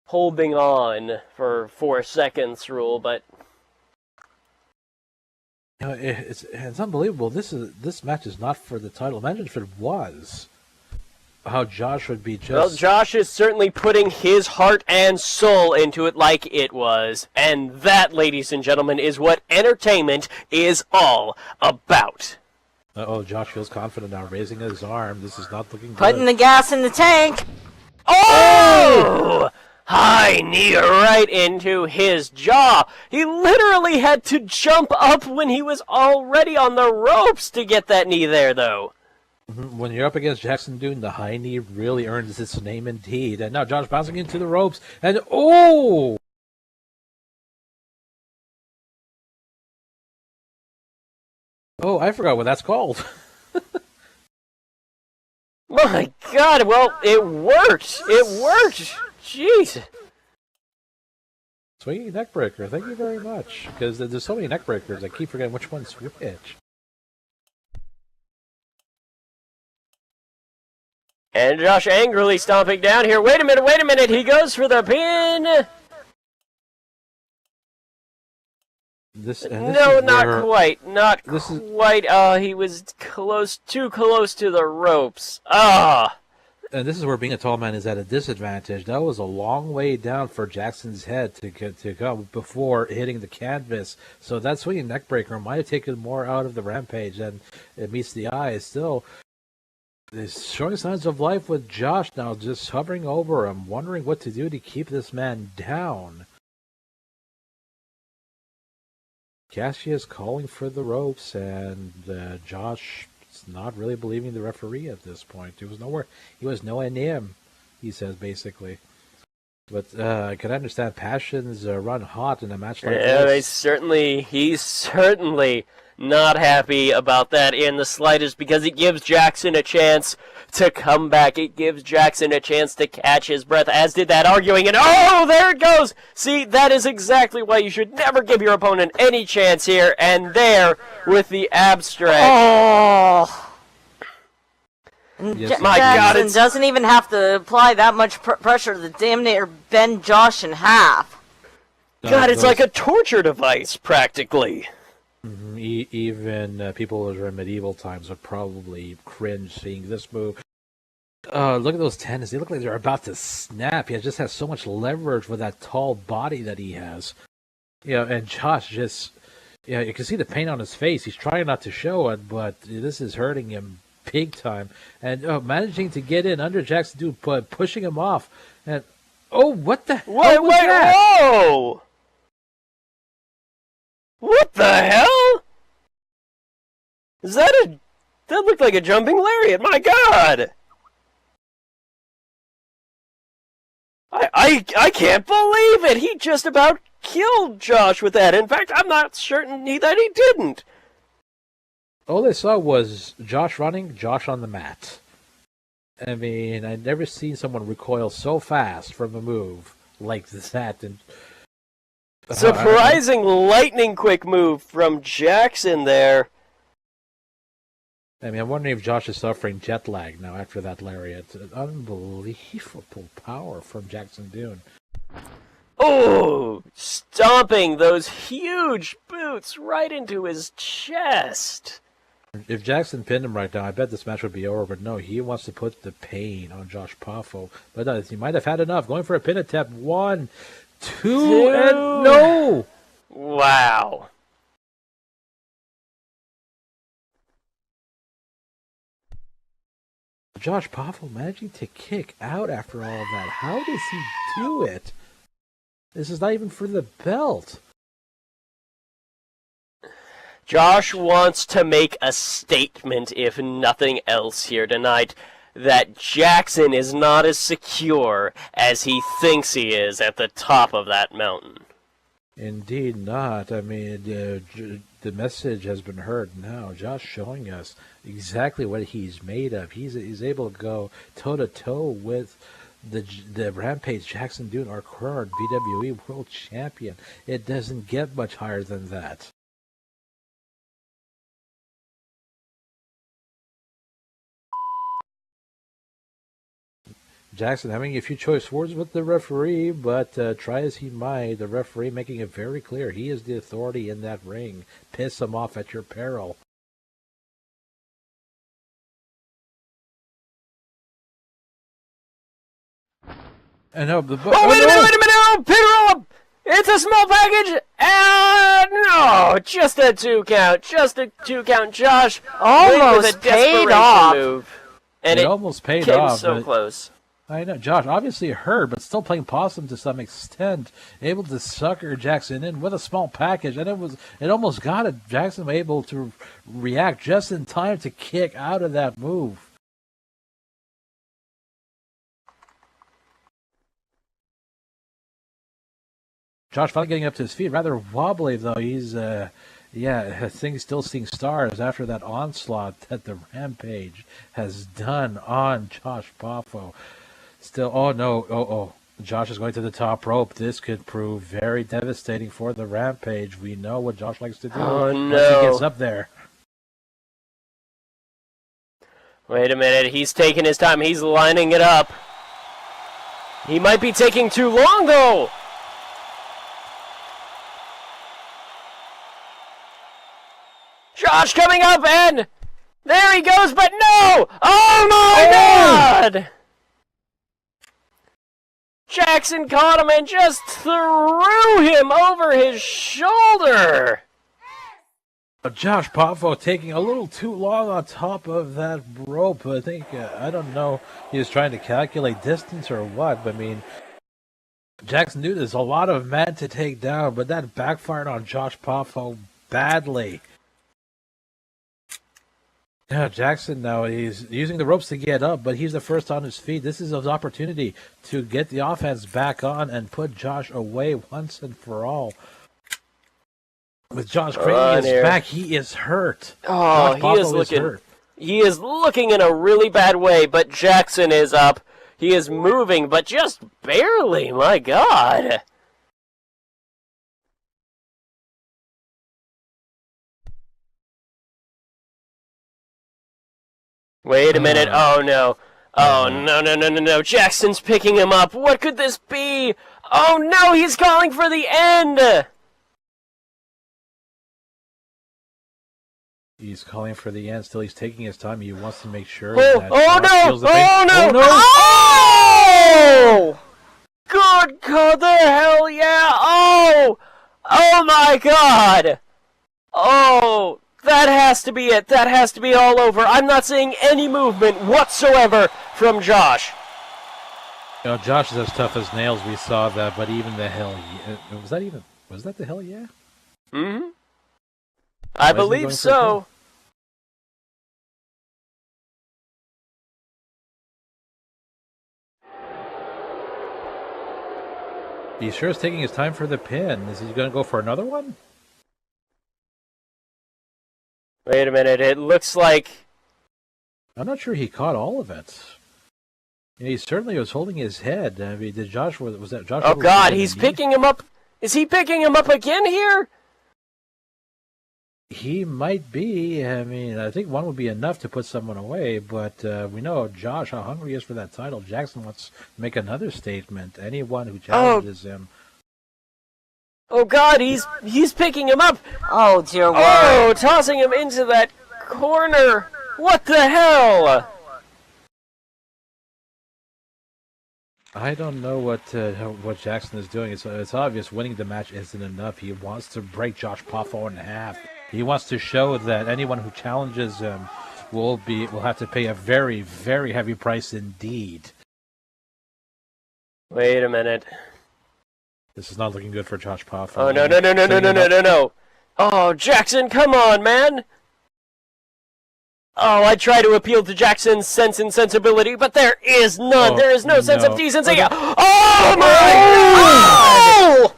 holding on for 4 seconds rule, but you know, it's unbelievable. This match is not for the title. Imagine if it was. How Josh would be just... Well, Josh is certainly putting his heart and soul into it like it was. And that, ladies and gentlemen, is what entertainment is all about. Uh-oh, Josh feels confident now, raising his arm. This is not looking good. Putting the gas in the tank. Oh! High knee right into his jaw. He literally had to jump up when he was already on the ropes to get that knee there, though. When you're up against Jackson Dune, the high knee really earns its name indeed. And now Josh bouncing into the ropes, and oh! Oh, I forgot what that's called. My God, well, it worked. It worked. Jeez. Swinging neck breaker, thank you very much. Because there's so many neck breakers, I keep forgetting which one's which. And Josh angrily stomping down here. Wait a minute. He goes for the pin. No, not quite. Not quite. He was too close to the ropes. And this is where being a tall man is at a disadvantage. That was a long way down for Jackson's head to go before hitting the canvas. So that swinging neck breaker might have taken more out of the Rampage than it meets the eye. Still, it's showing signs of life with Josh now, just hovering over him, wondering what to do to keep this man down. Cassius calling for the ropes, and Josh not really believing the referee at this point. He was nowhere near him, he says, basically. But I can understand passions run hot in a match like Yeah, this. he's certainly not happy about that in the slightest because it gives Jackson a chance to come back. It gives Jackson a chance to catch his breath, as did that arguing, and oh, there it goes! See, that is exactly why you should never give your opponent any chance here, and there, with the abstract. Oh! Yes, My God, Jackson it's- doesn't even have to apply that much pressure to damn near bend Josh in half. God, it's like a torture device, practically. Even people who are in medieval times would probably cringe seeing this move. Look at those tendons. They look like they're about to snap. He just has so much leverage with that tall body that he has. And Josh just... you can see the pain on his face. He's trying not to show it, but this is hurting him big time. And managing to get in under Jackson Dude, but pushing him off. And what the hell was that? Whoa! What the hell? That looked like a jumping lariat, my God! I can't believe it! He just about killed Josh with that. In fact, I'm not certain that he didn't. All I saw was Josh running, Josh on the mat. I mean, I'd never seen someone recoil so fast from a move like that. And Surprising lightning quick move from Jackson there. I mean, I'm wondering if Josh is suffering jet lag now after that lariat. Unbelievable power from Jackson Dune. Oh, stomping those huge boots right into his chest. If Jackson pinned him right now, I bet this match would be over. But no, he wants to put the pain on Josh Poffo. But he might have had enough. Going for a pin attempt. 1, 2, and no! Wow. Josh Poffo managing to kick out after all of that. How does he do it? This is not even for the belt. Josh wants to make a statement, if nothing else, here tonight, that Jackson is not as secure as he thinks he is at the top of that mountain. Indeed not. I mean, the message has been heard now. Josh showing us exactly what he's made of. He's able to go toe-to-toe with the Rampage Jackson Dune, our current VWE World Champion. It doesn't get much higher than that. Jackson having a few choice words with the referee, but try as he might, the referee making it very clear he is the authority in that ring. Piss him off at your peril. And wait a minute! Oh, pin roll! It's a small package! And no! Just a 2 count. Just a 2 count. Josh Almost with a paid desperation off. move. And it almost paid came off. so close. I know, Josh obviously hurt, but still playing possum to some extent, able to sucker Jackson in with a small package, and it almost got it. Jackson able to react just in time to kick out of that move. Josh finally getting up to his feet, rather wobbly though. He's I think he's still seeing stars after that onslaught that the Rampage has done on Josh Poffo. Still, oh no, Josh is going to the top rope. This could prove very devastating for the Rampage. We know what Josh likes to do Oh, once no. he gets up there. Wait a minute, he's taking his time. He's lining it up. He might be taking too long, though. Josh coming up, and there he goes, but no! Oh my God! Jackson caught him and just threw him over his shoulder. Josh Poffo taking a little too long on top of that rope. I think, I don't know, he was trying to calculate distance or what, but I mean, Jackson knew there's a lot of men to take down, but that backfired on Josh Poffo badly. Yeah, Jackson now, he's using the ropes to get up, but he's the first on his feet. This is his opportunity to get the offense back on and put Josh away once and for all. With Josh craning his back, he is hurt. Oh, he is looking in a really bad way, but Jackson is up. He is moving, but just barely, my God. Wait a minute. Oh, no. Oh, no. Jackson's picking him up. What could this be? Oh, no, he's calling for the end. He's calling for the end. Still, he's taking his time. He wants to make sure that Josh feels the pain. Oh, no. Oh! Good God, the hell yeah! Oh! Oh, my God! Oh... That has to be it. That has to be all over. I'm not seeing any movement whatsoever from Josh. You know, Josh is as tough as nails. We saw that, but even the hell, was that the hell yeah? Mm-hmm. I believe so. He sure is taking his time for the pin. Is he going to go for another one? Wait a minute, it looks like... I'm not sure he caught all of it. He certainly was holding his head. I mean, was that Josh? Oh God, he's picking him up. Is he picking him up again here? He might be. I mean, I think one would be enough to put someone away, but we know Josh, how hungry he is for that title. Jackson wants to make another statement. Anyone who challenges him. Oh God, he's picking him up. Oh dear Lord. Oh, tossing him into that corner. What the hell? I don't know what Jackson is doing. It's obvious winning the match isn't enough. He wants to break Josh Poffo in half. He wants to show that anyone who challenges him will have to pay a very, very heavy price indeed. Wait a minute. This is not looking good for Josh Poffo. Oh, no. Oh, Jackson, come on, man. Oh, I try to appeal to Jackson's sense and sensibility, but there is none. There is no sense of decency. Oh, my God!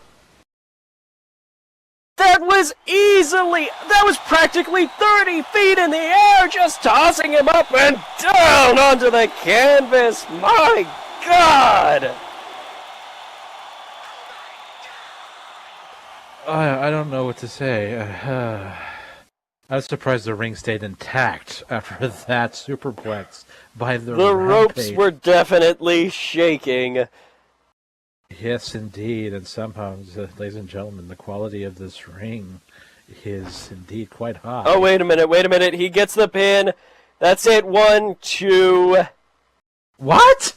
That was practically 30 feet in the air, just tossing him up and down onto the canvas. My God! I don't know what to say. I was surprised the ring stayed intact after that superplex by the ropes were definitely shaking. Yes, indeed. And somehow, ladies and gentlemen, the quality of this ring is indeed quite high. Oh, wait a minute. He gets the pin. That's it. 1, 2. What?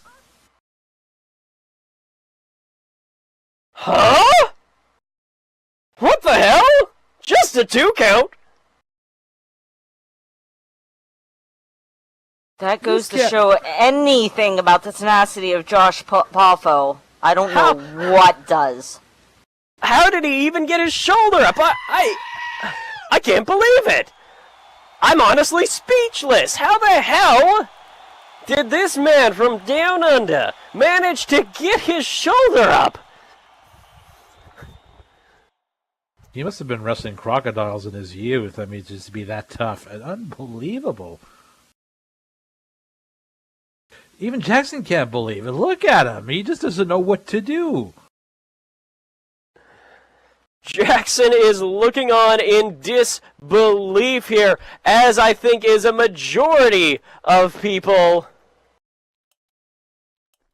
Huh? What the hell? Just a 2 count? That goes to show anything about the tenacity of Josh Poffo. I don't know what does. How did he even get his shoulder up? I can't believe it. I'm honestly speechless. How the hell did this man from down under manage to get his shoulder up? He must have been wrestling crocodiles in his youth. I mean, just to be that tough. Unbelievable. Even Jackson can't believe it. Look at him. He just doesn't know what to do. Jackson is looking on in disbelief here, as I think is a majority of people.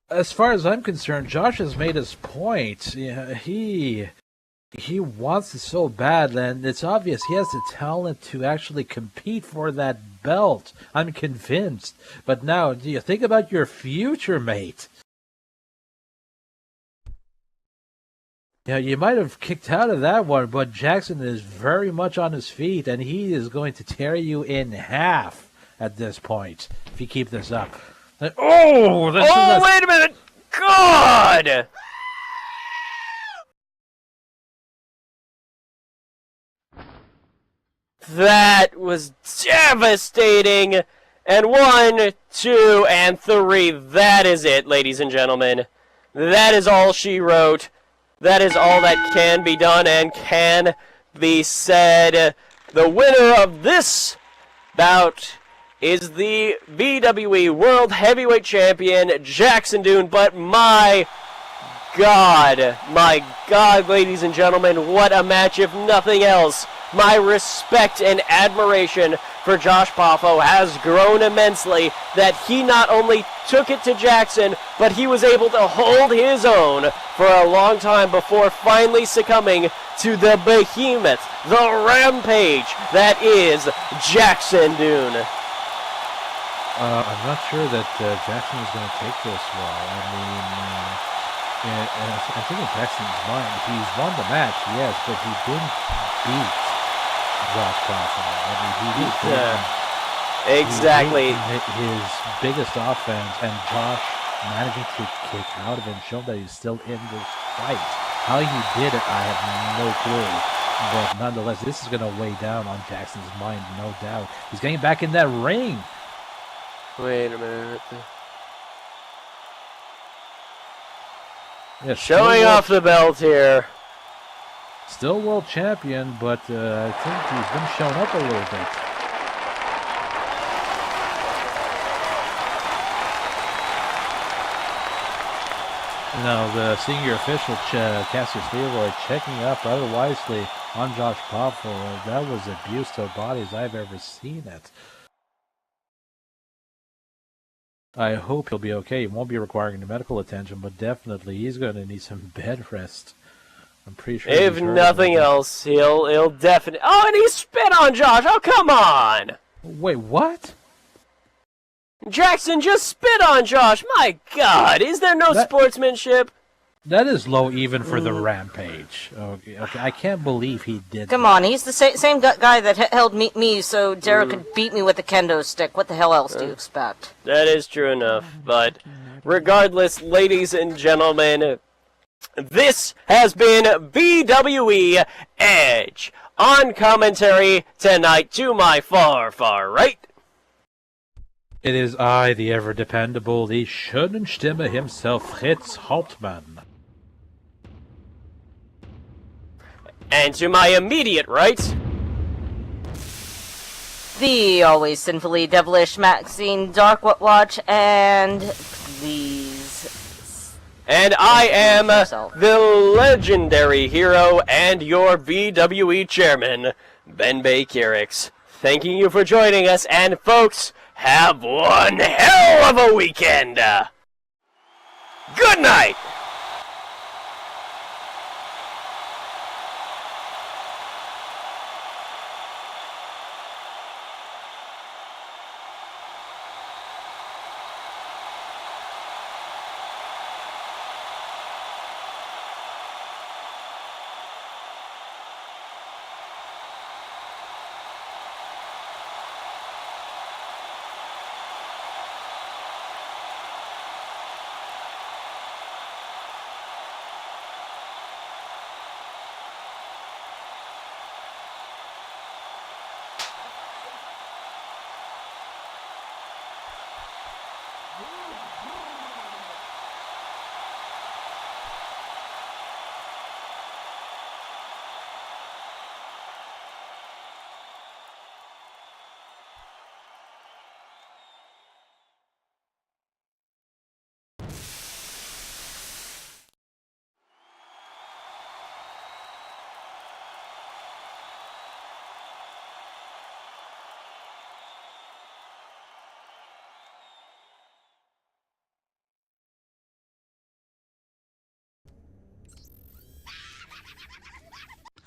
As far as I'm concerned, Josh has made his point. Yeah, he wants it so bad, and it's obvious he has the talent to actually compete for that belt. I'm convinced. But now, do you think about your future, mate? Yeah, you might have kicked out of that one, but Jackson is very much on his feet, and he is going to tear you in half at this point if you keep this up. Wait a minute! God! That was devastating. And 1, 2, and 3. That is it, ladies and gentlemen. That is all she wrote. That is all that can be done and can be said. The winner of this bout is the VWE World Heavyweight Champion, Jackson Dune. But my God, ladies and gentlemen, what a match, if nothing else. My respect and admiration for Josh Poffo has grown immensely, that he not only took it to Jackson, but he was able to hold his own for a long time before finally succumbing to the behemoth, the rampage that is Jackson Dune. I'm not sure that Jackson is going to take this well. I mean, I think in Jackson's mind, he's won the match, yes, but he didn't beat Josh Poffo. I mean, he did. Exactly. His biggest offense, and Josh managing to kick out of him, show that he's still in this fight. How he did it, I have no clue. But nonetheless, this is going to weigh down on Jackson's mind, no doubt. He's getting back in that ring. Wait a minute. Yeah, Showing off the belt here. Still world champion, but I think he's been shown up a little bit. Now, the senior official, Cassius Leroy, checking up rather wisely on Josh Poffo. That was abuse to bodies I've ever seen it. I hope he'll be okay. He won't be requiring any medical attention, but definitely he's going to need some bed rest. I'm pretty sure. If nothing else, he'll definitely. Oh, and he spit on Josh. Oh, come on. Wait, what? Jackson just spit on Josh. My God, is there no sportsmanship? That is low even for the Rampage. Okay, I can't believe he did. Come on, he's the same guy that held me so Derek could beat me with a kendo stick. What the hell else do you expect? That is true enough, but regardless, ladies and gentlemen, this has been VWE Edge. On commentary tonight, to my far, far right, it is I, the ever-dependable, the Schönenstimme himself, Fritz Hauptmann. And to my immediate right, the always sinfully devilish Maxine Darkwatch, and please... And I am the legendary hero and your VWE chairman, Ben Bay Kierix. Thanking you for joining us, and folks, have one hell of a weekend! Good night!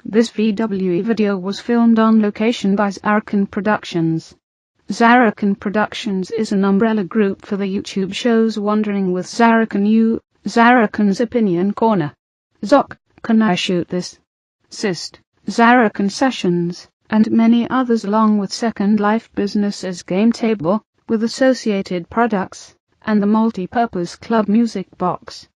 This VWE video was filmed on location by Zarrakan Productions. Zarrakan Productions is an umbrella group for the YouTube shows Wandering with Zarrakan U, Zarrakan's Opinion Corner, Zoc, Can I Shoot This?, Sist, Zarrakan Sessions, and many others, along with Second Life Business's Game Table, with associated products, and the Multi-Purpose Club Music Box.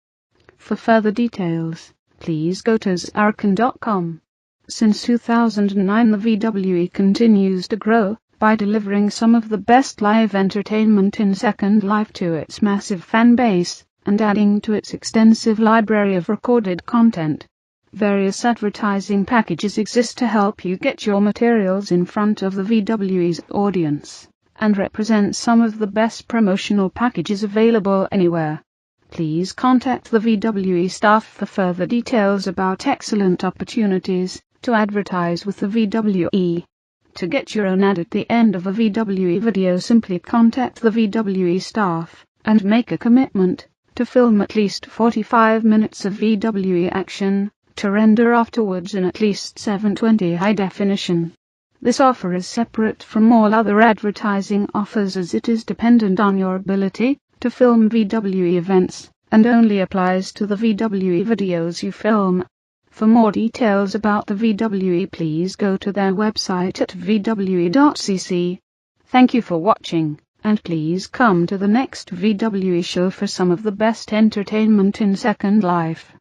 For further details, please go to zarrakan.com. Since 2009, the VWE continues to grow by delivering some of the best live entertainment in Second Life to its massive fan base and adding to its extensive library of recorded content. Various advertising packages exist to help you get your materials in front of the VWE's audience and represent some of the best promotional packages available anywhere. Please contact the VWE staff for further details about excellent opportunities to advertise with the VWE. To get your own ad at the end of a VWE video, simply contact the VWE staff and make a commitment to film at least 45 minutes of VWE action to render afterwards in at least 720 high definition. This offer is separate from all other advertising offers as it is dependent on your ability to film VWE events and only applies to the VWE videos you film. For more details about the VWE, please go to their website at vwe.cc. Thank you for watching, and please come to the next VWE show for some of the best entertainment in Second Life.